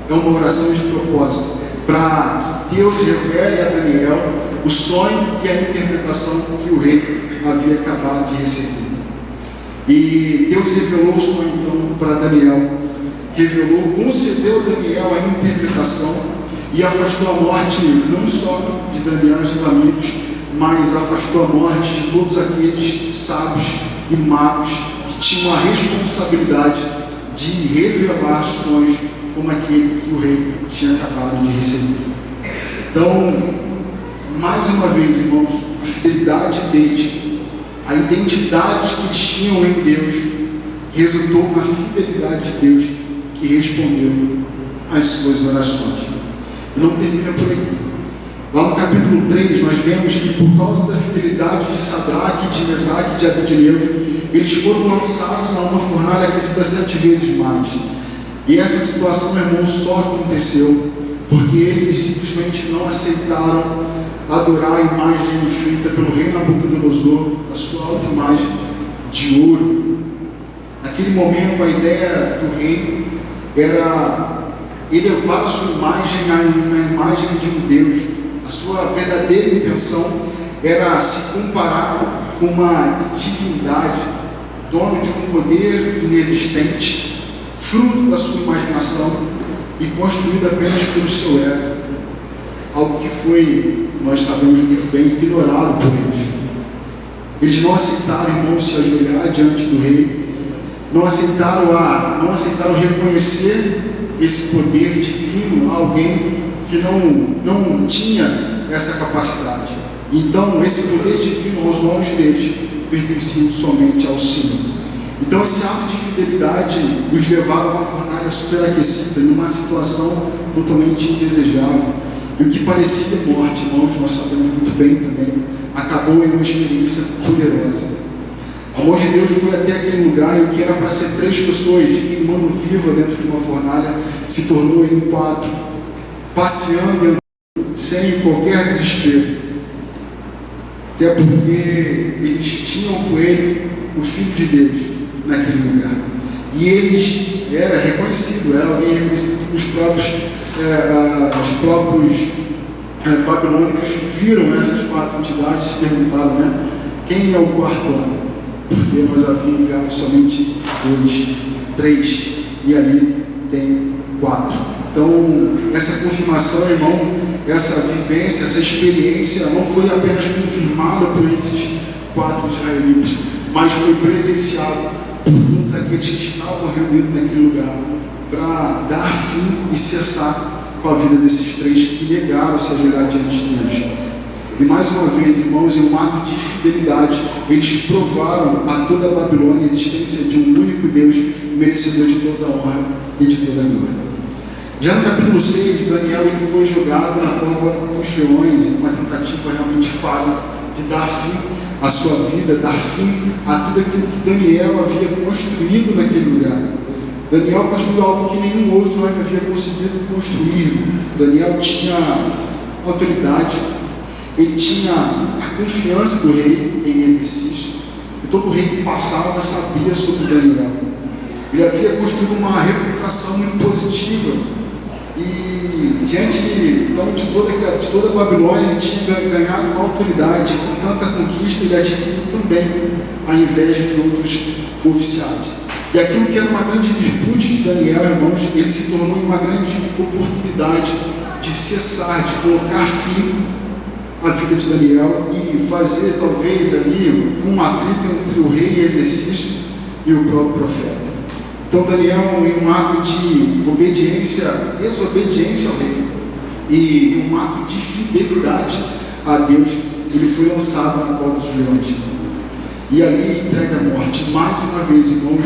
é uma oração de propósito, para que Deus revele a Daniel o sonho e a interpretação que o rei havia acabado de receber. E Deus revelou o sonho então para Daniel, revelou, concedeu a Daniel a interpretação e afastou a morte não só de Daniel e seus amigos, mas afastou a morte de todos aqueles sábios e magos que tinham a responsabilidade de revelar sonhos como aquele que o rei tinha acabado de receber. Então, mais uma vez, irmãos, a fidelidade deles, a identidade que eles tinham em Deus, resultou na fidelidade de Deus que respondeu às suas orações. E não termina por aqui. Lá no capítulo 3, nós vemos que por causa da fidelidade de Sadraque, de Mesaque e de Abednego, eles foram lançados a uma fornalha aquecida 7 vezes mais. E essa situação, irmãos, só aconteceu porque eles simplesmente não aceitaram adorar a imagem feita pelo rei Nabucodonosor, a sua alta imagem de ouro. Naquele momento, a ideia do rei era elevar a sua imagem à imagem de um Deus. A sua verdadeira intenção era se comparar com uma divindade, dono de um poder inexistente, fruto da sua imaginação e construído apenas pelo seu ego. Algo que foi, nós sabemos muito bem, ignorado por eles. Eles não aceitaram, irmãos, se ajoelhar diante do rei, não aceitaram reconhecer esse poder divino a alguém que não tinha essa capacidade. Então, esse poder divino aos olhos deles pertencia somente ao Senhor. Então, esse ato de fidelidade os levaram a uma fornalha superaquecida, numa situação totalmente indesejável. E o que parecia morte, irmãos, nós sabemos muito bem também, acabou em uma experiência poderosa. A mão de Deus foi até aquele lugar e o que era para ser 3 pessoas queimando viva dentro de uma fornalha se tornou em 4, passeando sem qualquer desespero. Até porque eles tinham com ele o Filho de Deus naquele lugar. E eles era alguém reconhecido pelos próprios babilônicos viram essas 4 entidades e se perguntaram, né? Quem é o quarto homem? Porque nós havíamos enviado somente 2, 3 e ali tem 4. Então, essa confirmação, irmão, essa vivência, essa experiência não foi apenas confirmada por esses 4 israelitas, mas foi presenciada por todos aqueles que estavam reunidos naquele lugar para dar fim e cessar com a vida desses 3 que negaram se ajoelhar diante de Deus. E mais uma vez, irmãos, em um ato de fidelidade, eles provaram a toda a Babilônia a existência de um único Deus, merecedor de toda a honra e de toda a glória. Já no capítulo 6, Daniel ele foi jogado na cova dos leões, em uma tentativa realmente falha de dar fim à sua vida, dar fim a tudo aquilo que Daniel havia construído naquele lugar. Daniel construiu algo que nenhum outro homem havia conseguido construir. Daniel tinha autoridade, ele tinha a confiança do rei em exercício, e todo rei que passava sabia sobre Daniel. Ele havia construído uma reputação muito positiva, e diante então, de toda a Babilônia, ele tinha ganhado uma autoridade. Com tanta conquista, ele adquiriu também a inveja de outros oficiais. E aquilo que era uma grande virtude de Daniel, irmãos, ele se tornou uma grande oportunidade de cessar, de colocar fim a vida de Daniel e fazer talvez ali um atrito entre o rei em exercício e o próprio profeta. Então Daniel, em um ato de obediência, desobediência ao rei, e em um ato de fidelidade a Deus, ele foi lançado na cova dos leões. E ali entrega a morte. Mais uma vez, irmãos,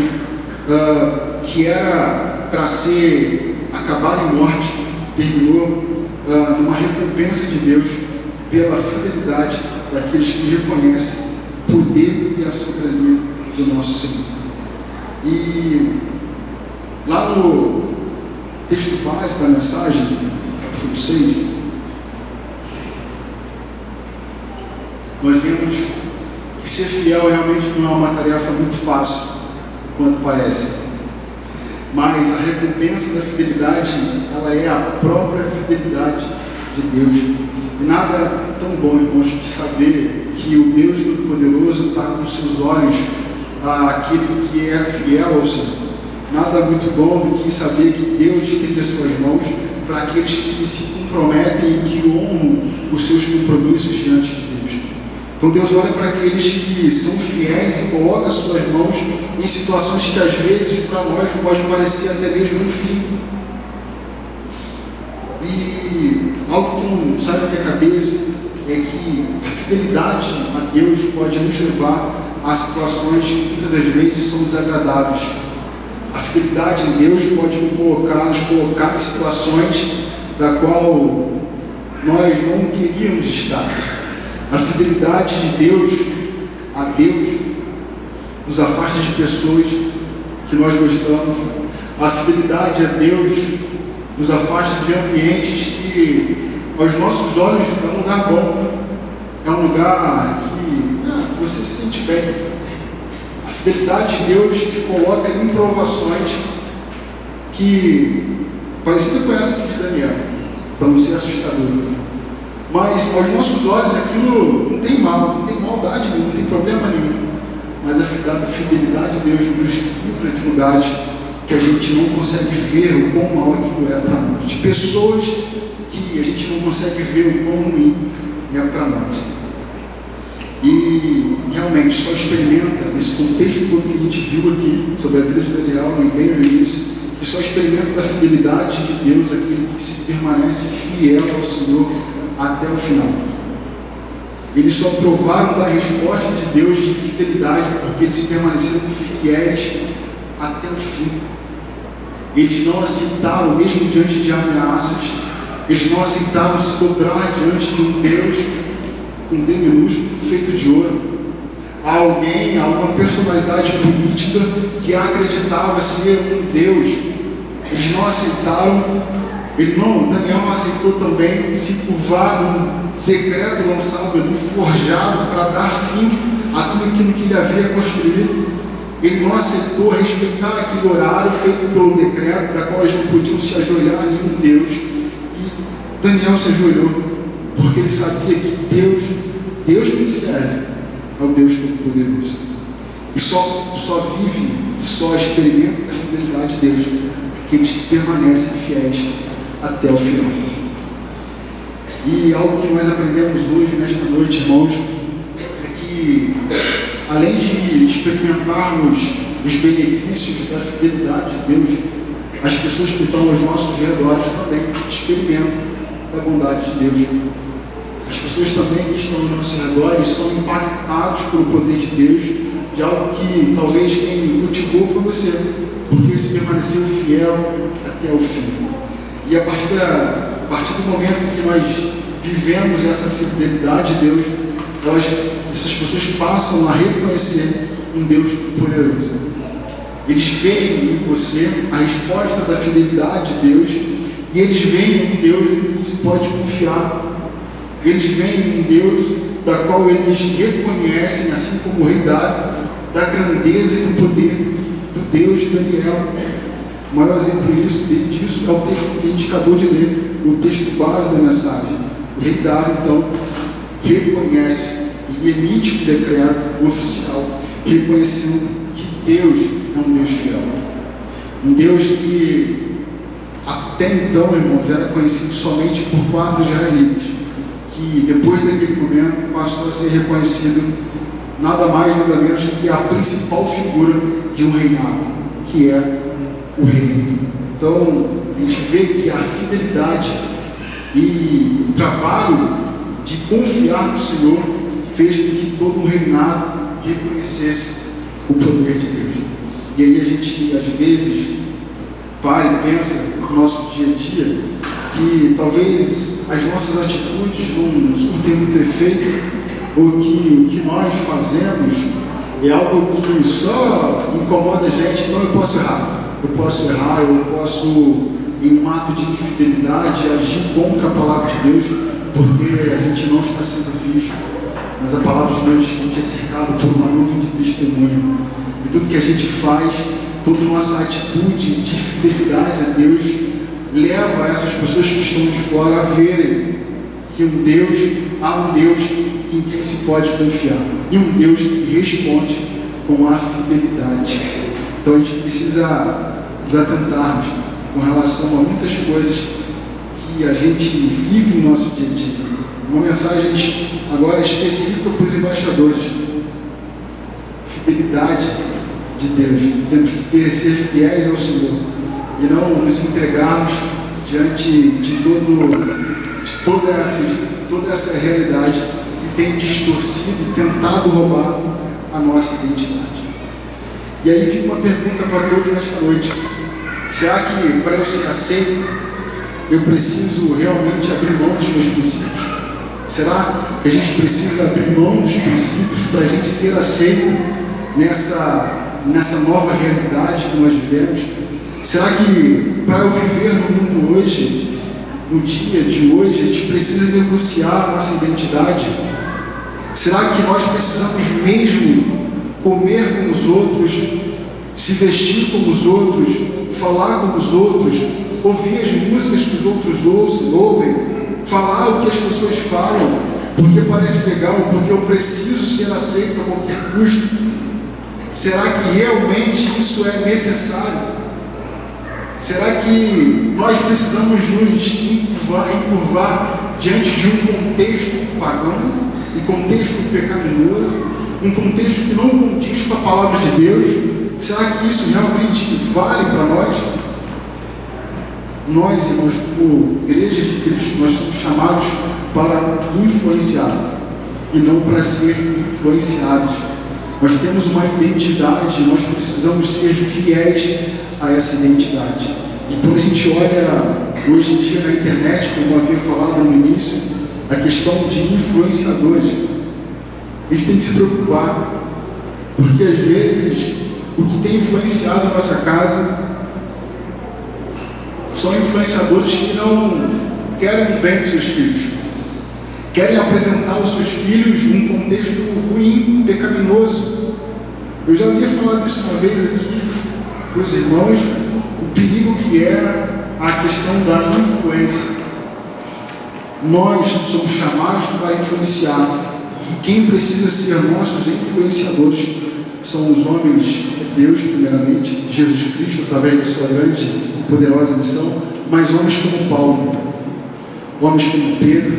que era para ser acabado em morte, terminou numa recompensa de Deus pela fidelidade daqueles que reconhecem o poder e a soberania do nosso Senhor. E lá no texto base da mensagem, capítulo 6, nós vemos que ser fiel realmente não é uma tarefa muito fácil, quanto parece. Mas a recompensa da fidelidade, ela é a própria fidelidade de Deus. E nada tão bom, irmãos, que saber que o Deus Todo-Poderoso está com seus olhos àquele que é fiel ao Senhor. Nada muito bom do que saber que Deus estende as suas mãos para aqueles que se comprometem e que honram os seus compromissos diante de Deus. Então Deus olha para aqueles que são fiéis e coloca as suas mãos em situações que às vezes para nós pode parecer até mesmo um fim. E algo que não sai da minha cabeça é que a fidelidade a Deus pode nos levar a situações que muitas das vezes são desagradáveis. A fidelidade em Deus pode nos colocar em situações da qual nós não queríamos estar. A fidelidade de Deus a Deus nos afasta de pessoas que nós gostamos. A fidelidade a Deus nos afasta de ambientes que aos nossos olhos é um lugar bom, é um lugar que você se sente bem. A fidelidade de Deus te coloca em provações que, parecida com essa aqui de Daniel, para não ser assustador. Mas aos nossos olhos aquilo não tem mal, não tem maldade nenhuma, não tem problema nenhum. Mas a fidelidade de Deus nos livra de lugares que a gente não consegue ver o quão mal aquilo é para nós. De pessoas que a gente não consegue ver o quão ruim é para nós. E realmente só experimenta, nesse contexto todo que a gente viu aqui, sobre a vida de Daniel, no bem no início, que só experimenta a fidelidade de Deus, aquele que se permanece fiel ao Senhor até o final. Eles só provaram da resposta de Deus de fidelidade porque eles se permaneceram fiéis até o fim. Eles não aceitaram, mesmo diante de ameaças, eles não aceitaram se dobrar diante de um Deus com D minúsculo, feito de ouro. A alguém, a uma personalidade política que acreditava ser um Deus. Eles não aceitaram. Daniel não aceitou também se curvar num decreto lançado ali, forjado para dar fim a tudo aquilo que ele havia construído. Ele não aceitou respeitar aquele horário feito pelo decreto, da qual eles não podiam se ajoelhar a nenhum Deus. E Daniel se ajoelhou, porque ele sabia que Deus que serve ao Deus Todo-Poderoso. E só vive e só experimenta a fidelidade de Deus aqueles que permanecem fiéis até o final. E algo que nós aprendemos hoje, nesta noite, irmãos, é que além de experimentarmos os benefícios da fidelidade de Deus, as pessoas que estão aos nossos redores também experimentam da bondade de Deus. As pessoas também que estão aos nossos redores são impactados pelo poder de Deus, de algo que talvez quem motivou foi você, porque se permaneceu fiel até o fim. E a partir do momento que nós vivemos essa fidelidade de Deus, essas pessoas passam a reconhecer um Deus poderoso. Eles veem em você a resposta da fidelidade de Deus, e eles veem um Deus em quem se pode confiar. Eles veem um Deus da qual eles reconhecem, assim como o rei Dário, da grandeza e do poder do Deus de Daniel. O maior exemplo disso é o texto que a gente acabou de ler, o texto base da mensagem. O rei Dário, então, reconhece e emite um decreto oficial, reconhecendo que Deus é um Deus fiel. Um Deus que até então, irmãos, era conhecido somente por 4 israelitas, que depois daquele momento passou a ser reconhecido nada mais, nada menos que a principal figura de um reinado, que é o rei. Então, a gente vê que a fidelidade e o trabalho de confiar no Senhor fez com que todo um reinado reconhecesse o poder de Deus. E aí a gente, às vezes, para e pensa no nosso dia a dia que talvez as nossas atitudes não surtem muito efeito, ou que o que nós fazemos é algo que só incomoda a gente. Então eu posso errar, eu posso, em um ato de infidelidade, agir contra a palavra de Deus, porque a gente não está sendo visto, mas a palavra de Deus, a gente é cercado por uma nuvem de testemunha, e tudo que a gente faz, toda nossa atitude de fidelidade a Deus, leva essas pessoas que estão de fora a verem que há um Deus em quem se pode confiar, e um Deus que responde com a fidelidade. Então a gente precisa nos atentarmos com relação a muitas coisas que a gente vive no nosso dia a dia. Uma mensagem agora específica para os embaixadores: fidelidade de Deus, temos que ser fiéis ao Senhor e não nos entregarmos diante de toda essa realidade que tem distorcido e tentado roubar a nossa identidade. E aí fica uma pergunta para todos nesta noite: será que para eu ser aceito eu preciso realmente abrir mão dos meus princípios? Será que a gente precisa abrir mão dos princípios para a gente ser aceito nessa nova realidade que nós vivemos? Será que para eu viver no mundo hoje, no dia de hoje, a gente precisa negociar a nossa identidade? Será que nós precisamos mesmo comer como os outros, se vestir como os outros, falar como os outros, ouvir as músicas que os outros ouvem, falar o que as pessoas falam, porque parece legal, porque eu preciso ser aceito a qualquer custo? Será que realmente isso é necessário? Será que nós precisamos nos encurvar diante de um contexto pagão, um contexto pecaminoso, um contexto que não condiz com a palavra de Deus? Será que isso realmente vale para nós? Nós, irmãos, como Igreja de Cristo, nós somos chamados para influenciar e não para ser influenciados. Nós temos uma identidade, nós precisamos ser fiéis a essa identidade. E quando a gente olha hoje em dia na internet, como havia falado no início, a questão de influenciadores, a gente tem que se preocupar, porque às vezes o que tem influenciado a nossa casa são influenciadores que não querem o bem dos seus filhos, querem apresentar os seus filhos num contexto ruim, pecaminoso. Eu já havia falado isso uma vez aqui para os irmãos, o perigo que é a questão da influência. Nós somos chamados para influenciar, e quem precisa ser nossos influenciadores são os homens de Deus, primeiramente, Jesus Cristo, através da sua grande e poderosa missão, mas homens como Paulo, homens como Pedro,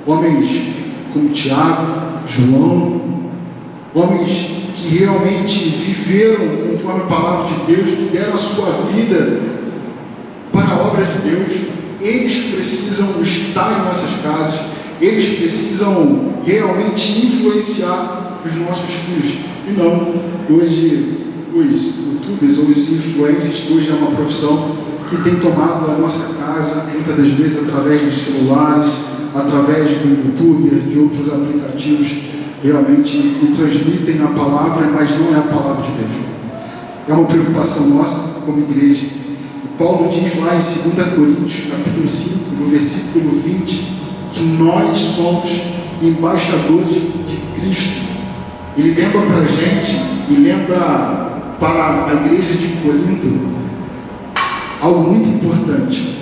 homens como Tiago, João, homens que realmente viveram conforme a palavra de Deus, que deram a sua vida para a obra de Deus. Eles precisam estar em nossas casas, eles precisam realmente influenciar os nossos filhos. E não, hoje, os youtubers ou os influencers, que hoje é uma profissão que tem tomado a nossa casa, muitas das vezes através dos celulares, através do YouTube, de outros aplicativos, realmente que transmitem a palavra, mas não é a palavra de Deus. É uma preocupação nossa como igreja. Paulo diz lá em 2 Coríntios, capítulo 5, no versículo 20, que nós somos embaixadores de Cristo. Ele lembra para a gente, e lembra para a igreja de Corinto, algo muito importante.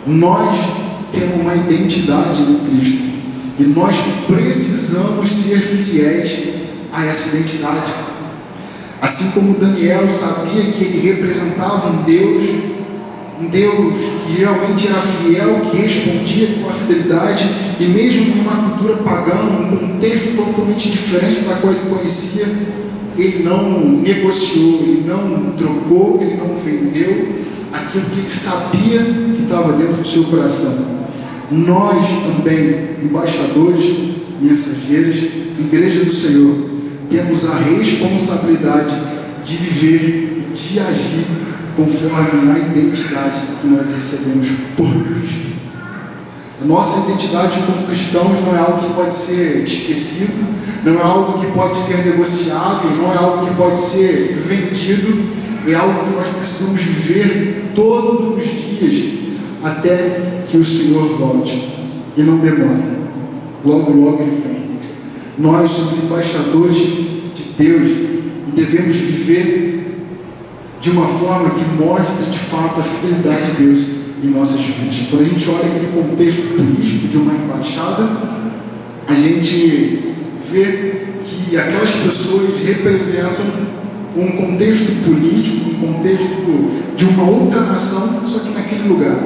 Nós temos uma identidade em Cristo, e nós precisamos ser fiéis a essa identidade. Assim como Daniel sabia que ele representava um Deus que realmente era fiel, que respondia com a fidelidade, e mesmo em uma cultura pagã, um contexto totalmente diferente da qual ele conhecia, ele não negociou, ele não trocou, ele não vendeu aquilo que ele sabia que estava dentro do seu coração. Nós também, embaixadores, mensageiros, Igreja do Senhor, temos a responsabilidade de viver e de agir conforme a identidade que nós recebemos por Cristo. A nossa identidade como cristãos não é algo que pode ser esquecido, não é algo que pode ser negociado, não é algo que pode ser vendido, é algo que nós precisamos viver todos os dias até que o Senhor volte e não demore. Logo, logo Ele vem. Nós somos embaixadores de Deus e devemos viver de uma forma que mostre de fato a fidelidade de Deus em nossas vidas. Quando a gente olha aquele contexto político de uma embaixada, a gente vê que aquelas pessoas representam um contexto político, um contexto de uma outra nação, só que naquele lugar.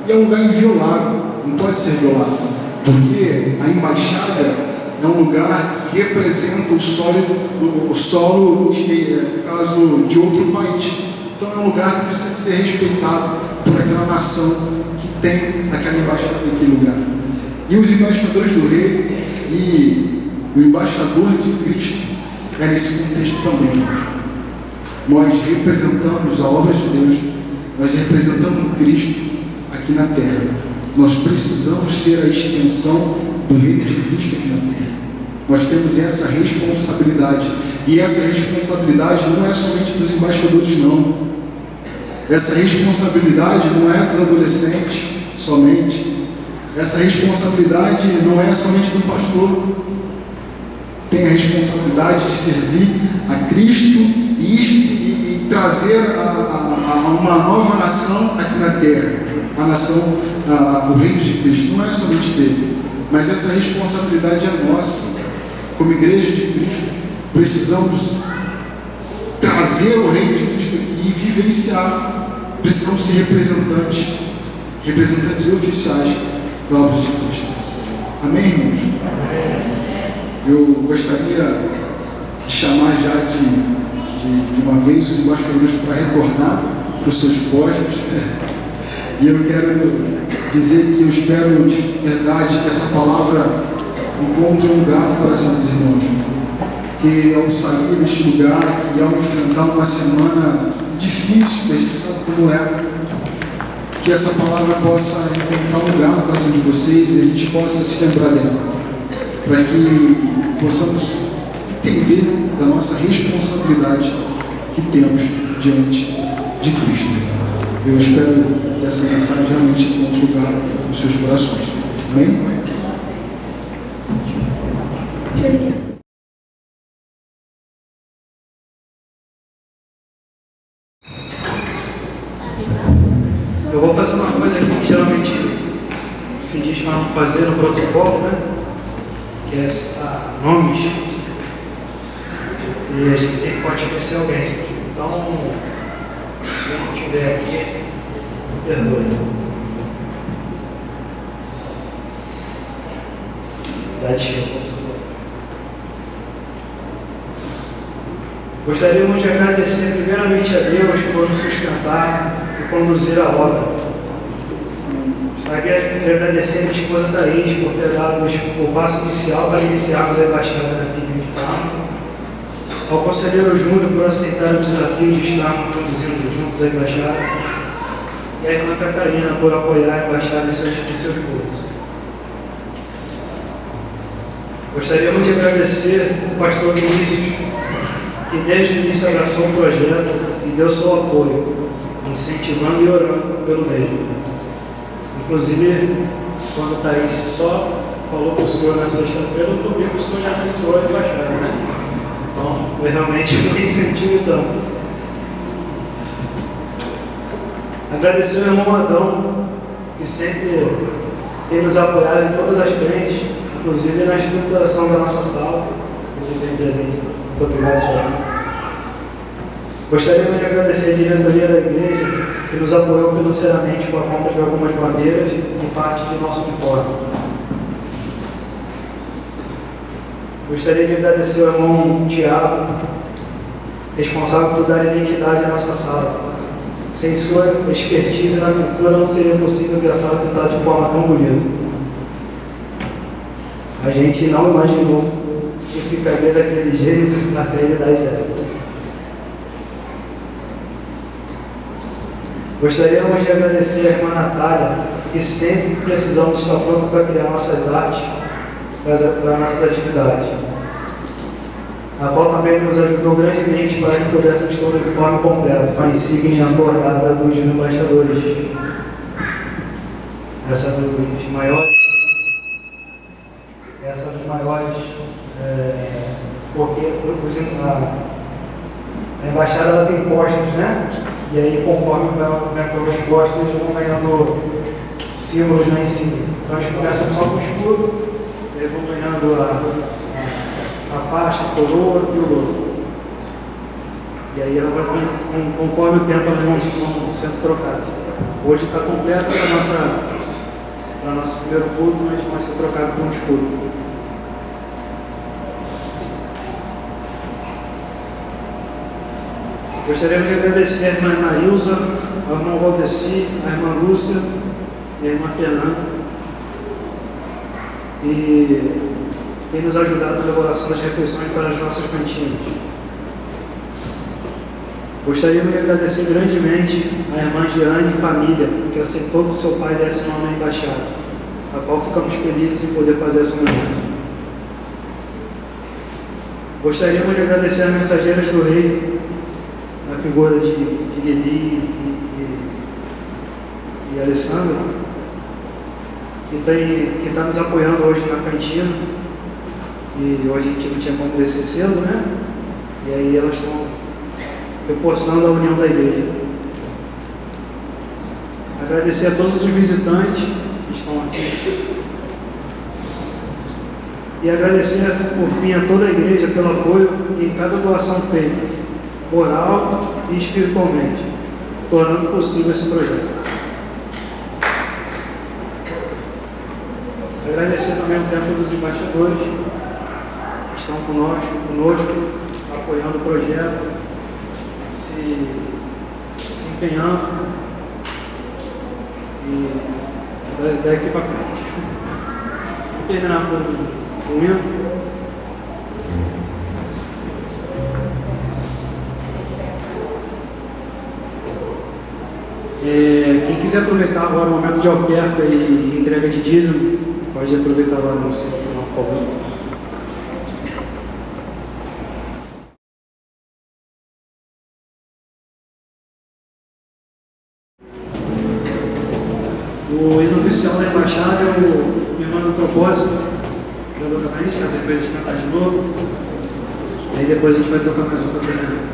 E é um lugar inviolável, não pode ser violado, porque a embaixada é um lugar que representa o solo caso de outro país. Então é um lugar que precisa ser respeitado por aquela nação que tem aquela embaixada naquele lugar. E os embaixadores do rei e o embaixador de Cristo é nesse contexto também. Nós representamos a obra de Deus, nós representamos Cristo aqui na terra. Nós precisamos ser a extensão do reino de Cristo aqui na terra. Nós temos essa responsabilidade. E essa responsabilidade não é somente dos embaixadores, não. Essa responsabilidade não é dos adolescentes somente. Essa responsabilidade não é somente do pastor. Tem a responsabilidade de servir a Cristo e trazer a uma nova nação aqui na terra. A nação, o reino de Cristo. Não é somente dele. Mas essa responsabilidade é nossa. Como igreja de Cristo, precisamos trazer o reino de Cristo aqui e vivenciar. Precisamos ser representantes oficiais da obra de Cristo. Amém, irmãos? Eu gostaria de chamar já de uma vez os embaixadores para retornar para os seus postos. E eu quero dizer que eu espero de verdade que essa palavra encontre um lugar no coração dos irmãos. Que ao sair deste lugar, que ao enfrentar uma semana difícil, que a gente sabe como é, que essa palavra possa encontrar um lugar no coração de vocês e a gente possa se lembrar dela, para que possamos entender da nossa responsabilidade que temos diante de Cristo. Eu espero que essa mensagem realmente encontre lugar nos seus corações. Amém? Eu vou fazer uma coisa aqui que geralmente se diz para não fazer no protocolo, né? Que é citar nomes. E a gente sempre pode esquecer alguém. Então, se eu não estiver aqui, perdoe. Da tia, gostaríamos de agradecer primeiramente a Deus por nos sustentar e conduzir a obra. Gostaria de agradecer a minha esposa Thaís por ter dado o passo inicial para iniciarmos a embaixada da Bíblia de Carmo, ao conselheiro Júnior por aceitar o desafio de estarmos conduzindo juntos a embaixada, e a irmã Catarina por apoiar a embaixada e seus esposos. Gostaríamos de agradecer o pastor Vinícius, que desde o início abraçou o projeto e deu seu apoio, incentivando e orando pelo mesmo. Inclusive, quando a Thaís só falou com o senhor na sexta-feira, no domingo o senhor já abençoou a embaixada, né? Então, foi realmente um incentivo então. Agradecer ao irmão Adão, que sempre tem nos apoiado em todas as frentes, inclusive na estruturação da nossa sala. Ele tem presente. Muito obrigado, senhor. Gostaríamos de agradecer a diretoria da igreja, que nos apoiou financeiramente com a compra de algumas bandeiras e parte do nosso uniforme. Gostaria de agradecer ao irmão Tiago, responsável por dar identidade à nossa sala. Sem sua expertise na pintura, não seria possível ver a sala pintada de forma tão bonita. A gente não imaginou que ficaria daquele jeito na realidade dela. Gostaríamos de agradecer à irmã Natália, que sempre precisamos estar prontos para criar nossas artes, para nossas atividades, a qual também nos ajudou grandemente para que pudéssemos ter um uniforme completo, com a insígnia bordada dos embaixadores. Essa dos maiores, porque a embaixada ela tem postos, né? E aí, conforme vai pelos postos, eles vão ganhando símbolos na insígnia. Então, eles começam só com o escudo, eles vão ganhando a faixa, a coroa e o logo. E aí, ela vai, conforme o tempo, elas vão sendo trocadas. Hoje está completa para o nosso primeiro culto, mas vai ser trocado por um escudo. Gostaríamos de agradecer a irmã Marilza, ao irmão Valdeci, a irmã Lúcia e a irmã Fernanda, e tem nos ajudado na elaboração das refeições para as nossas cantinas. Gostaríamos de agradecer grandemente a irmã Giane e família, que aceitou que seu pai desse nome na embaixada, a qual ficamos felizes em poder fazer essa homenagem. Gostaríamos de agradecer as mensageiras do rei, na figura de Guili e Alessandra, que está nos apoiando hoje na cantina, e hoje a gente não tinha como descer cedo, né? E aí elas estão reforçando a união da igreja. Agradecer a todos os visitantes que estão aqui. E agradecer, por fim, a toda a igreja pelo apoio em cada doação feita, moral e espiritualmente, tornando possível esse projeto. Agradecer também o tempo dos embaixadores que estão conosco, apoiando o projeto, se empenhando e daqui para frente. Vamos terminar com o hino. Quem quiser aproveitar agora o momento de oferta e entrega de dízimo, pode aproveitar agora no seu final, por favor. O hino oficial da embaixada é o Irmão do Propósito, da Boca Frente, que depois a gente cantar de novo. E aí depois a gente vai tocar mais um pouquinho.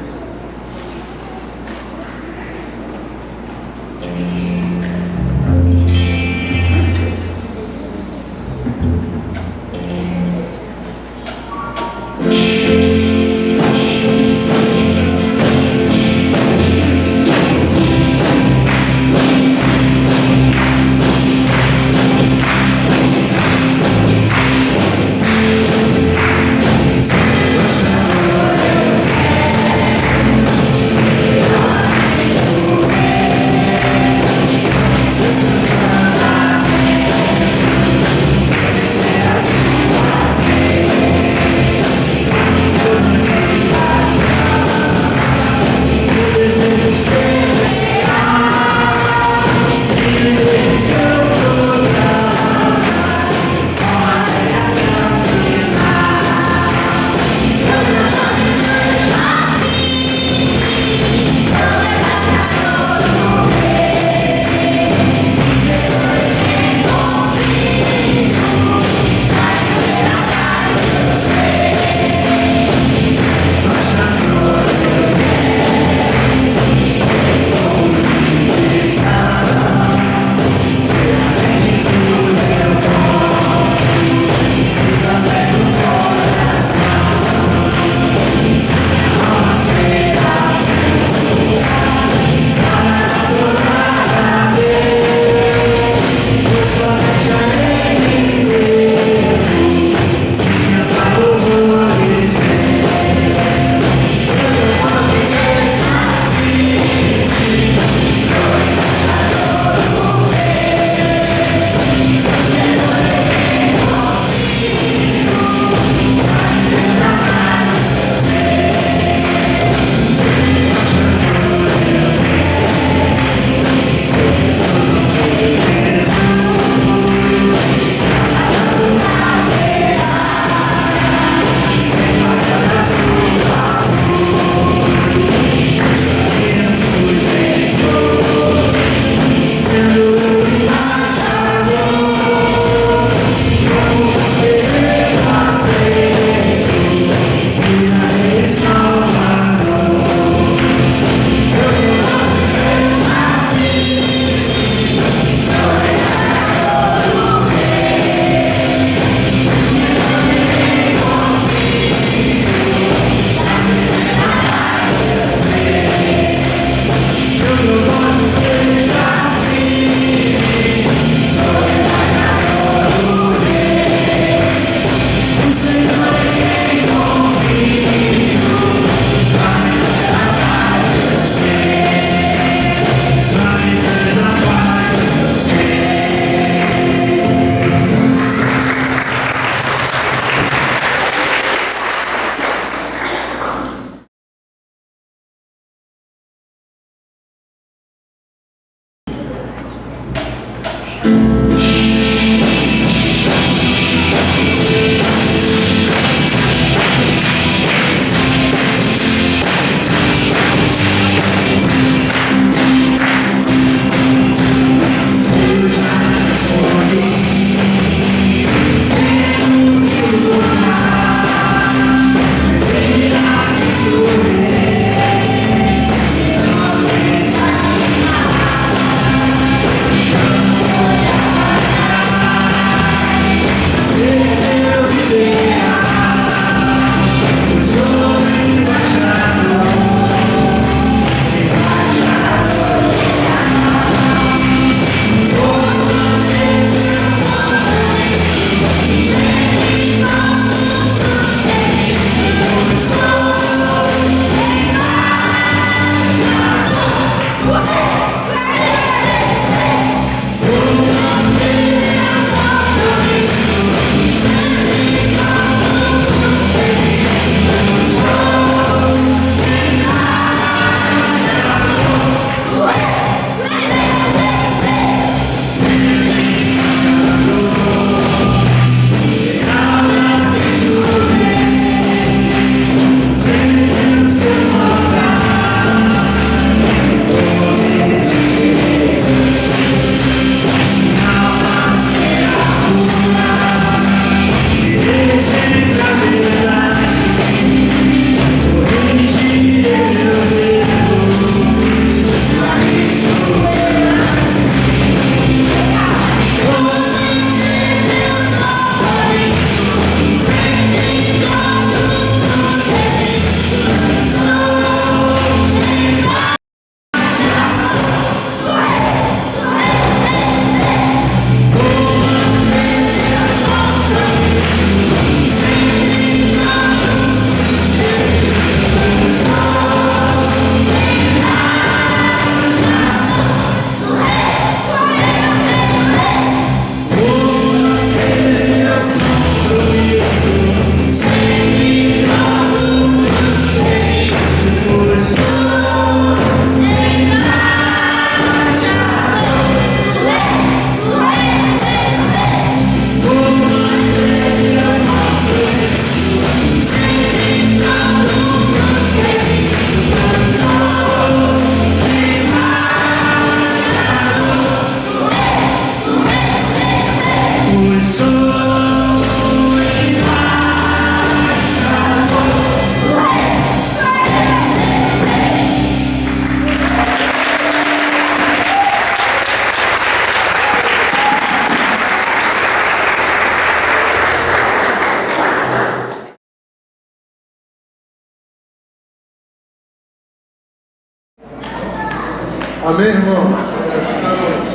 Amém, irmãos? Nós estamos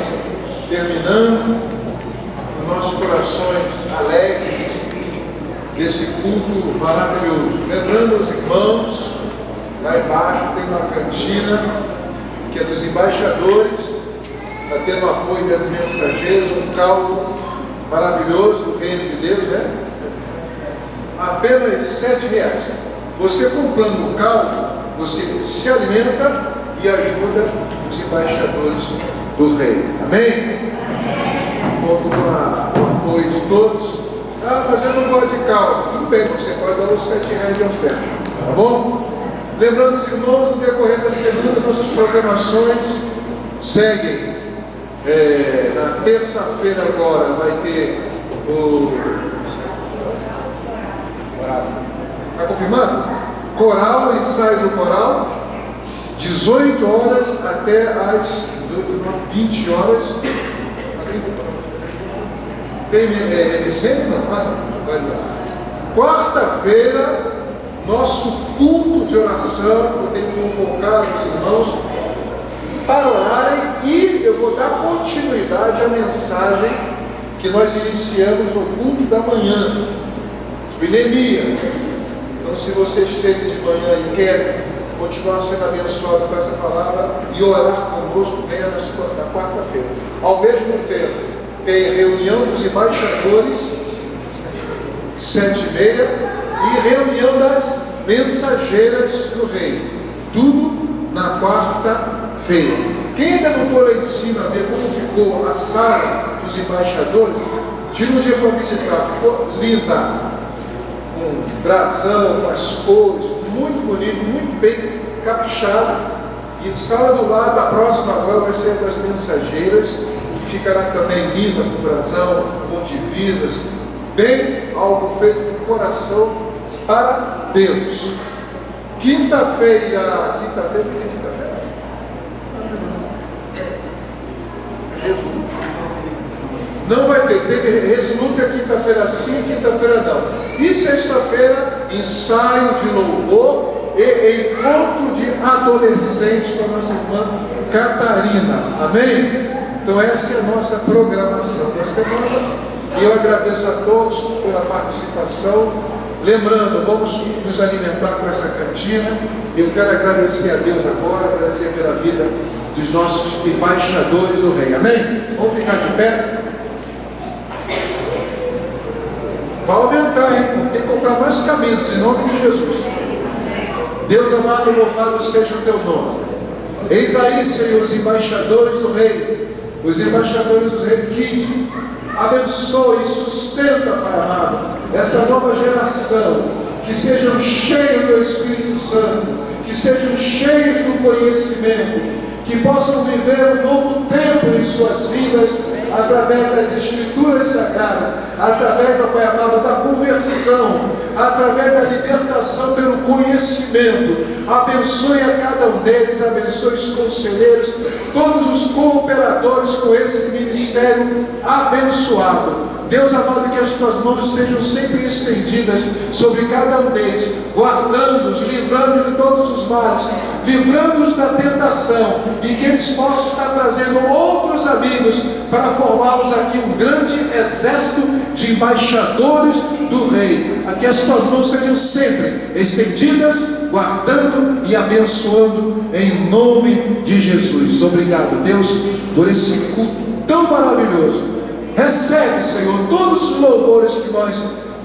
terminando os nossos corações alegres desse culto maravilhoso. Lembrando aos irmãos, lá embaixo tem uma cantina que é dos embaixadores, está tendo apoio das mensageiras, um caldo maravilhoso do reino de Deus, né? Apenas R$7. Você comprando o caldo, você se alimenta e ajuda os embaixadores do rei. Amém? Conto com o apoio de todos. Ah, mas eu não gosto de caldo. Tudo bem, você pode dar os R$7 de oferta. Tá bom? Lembrando os irmãos, no decorrer da semana, nossas programações seguem. Na terça-feira agora vai ter o... Está confirmado? Coral, ensaio do coral, 18 horas até as 20 horas. Tem sempre? Não? Quarta-feira, nosso culto de oração. Eu tenho que convocar os irmãos para orarem e eu vou dar continuidade à mensagem que nós iniciamos no culto da manhã, sobre Neemias. Então, se você esteve de manhã e quer continuar sendo abençoado com essa palavra e orar conosco, venha na quarta-feira. Ao mesmo tempo, tem reunião dos embaixadores, 7h30, e reunião das mensageiras do rei. Tudo na quarta-feira. Quem ainda não for lá em cima ver como ficou a sala dos embaixadores, tira um dia para visitar, ficou linda. Com brasão, com as cores, muito bonito, muito bem caprichado. E sala do lado, a próxima agora vai ser das mensageiras, que ficará também linda, com brasão, com divisas, bem algo feito com coração para Deus. Quinta-feira. Não vai ter, teve Resoluta quinta-feira sim, quinta-feira não. E sexta-feira, ensaio de louvor e encontro de adolescentes com a nossa irmã Catarina. Amém? Então essa é a nossa programação da semana. E eu agradeço a todos pela participação. Lembrando, vamos nos alimentar com essa cantina. Eu quero agradecer a Deus agora, agradecer pela vida dos nossos embaixadores do rei. Amém? Vamos ficar de pé. Vai aumentar, hein? Tem que comprar mais camisas, em nome de Jesus. Deus amado, louvado seja o teu nome. Eis aí, Senhor, os embaixadores do rei, os embaixadores do rei que abençoe e sustenta, Pai amado, essa nova geração, que sejam cheios do Espírito Santo, que sejam cheios do conhecimento, que possam viver um novo tempo em suas vidas, através das Escrituras Sagradas, através, Pai amado, da conversão, através da libertação pelo conhecimento. Abençoe a cada um deles, abençoe os conselheiros, todos os cooperadores com esse ministério abençoado. Deus amado, que as tuas mãos estejam sempre estendidas sobre cada um deles, guardando-os, livrando de todos os males, livrando-os da tentação, e que eles possam estar trazendo outros amigos para formarmos aqui um grande exército de embaixadores do rei. Aqui as tuas mãos sejam sempre estendidas, guardando e abençoando em nome de Jesus. Obrigado, Deus, por esse culto tão maravilhoso. Recebe, Senhor, todos os louvores que nós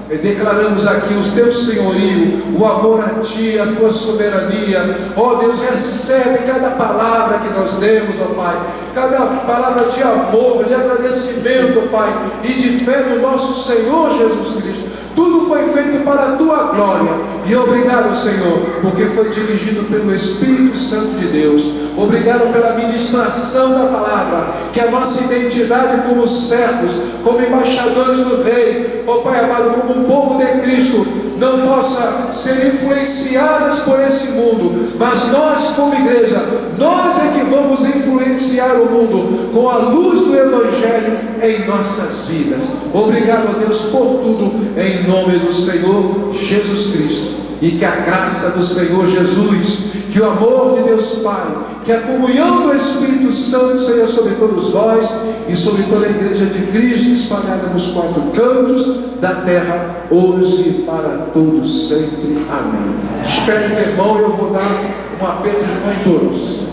declaramos aqui, o teu senhorio, o amor a ti, a tua soberania. Ó Deus, recebe cada palavra que nós demos, ó Pai, cada palavra de amor, de agradecimento, ó Pai, e de fé no nosso Senhor Jesus Cristo. Tudo foi feito para a tua glória. E obrigado, Senhor, porque foi dirigido pelo Espírito Santo de Deus. Obrigado pela ministração da palavra, que a nossa identidade como servos, como embaixadores do Rei, ó Pai amado, como povo de Cristo, não possa ser influenciadas por esse mundo, mas nós como igreja, nós é que vamos influenciar o mundo com a luz do Evangelho em nossas vidas. Obrigado a Deus por tudo, em nome do Senhor Jesus Cristo. E que a graça do Senhor Jesus, que Que o amor de Deus Pai, que a comunhão do Espírito Santo seja sobre todos vós e sobre toda a igreja de Cristo espalhada nos 4 cantos da terra, hoje e para todos sempre. Amém. Espere, meu irmão, eu vou dar um aperto de mão em todos.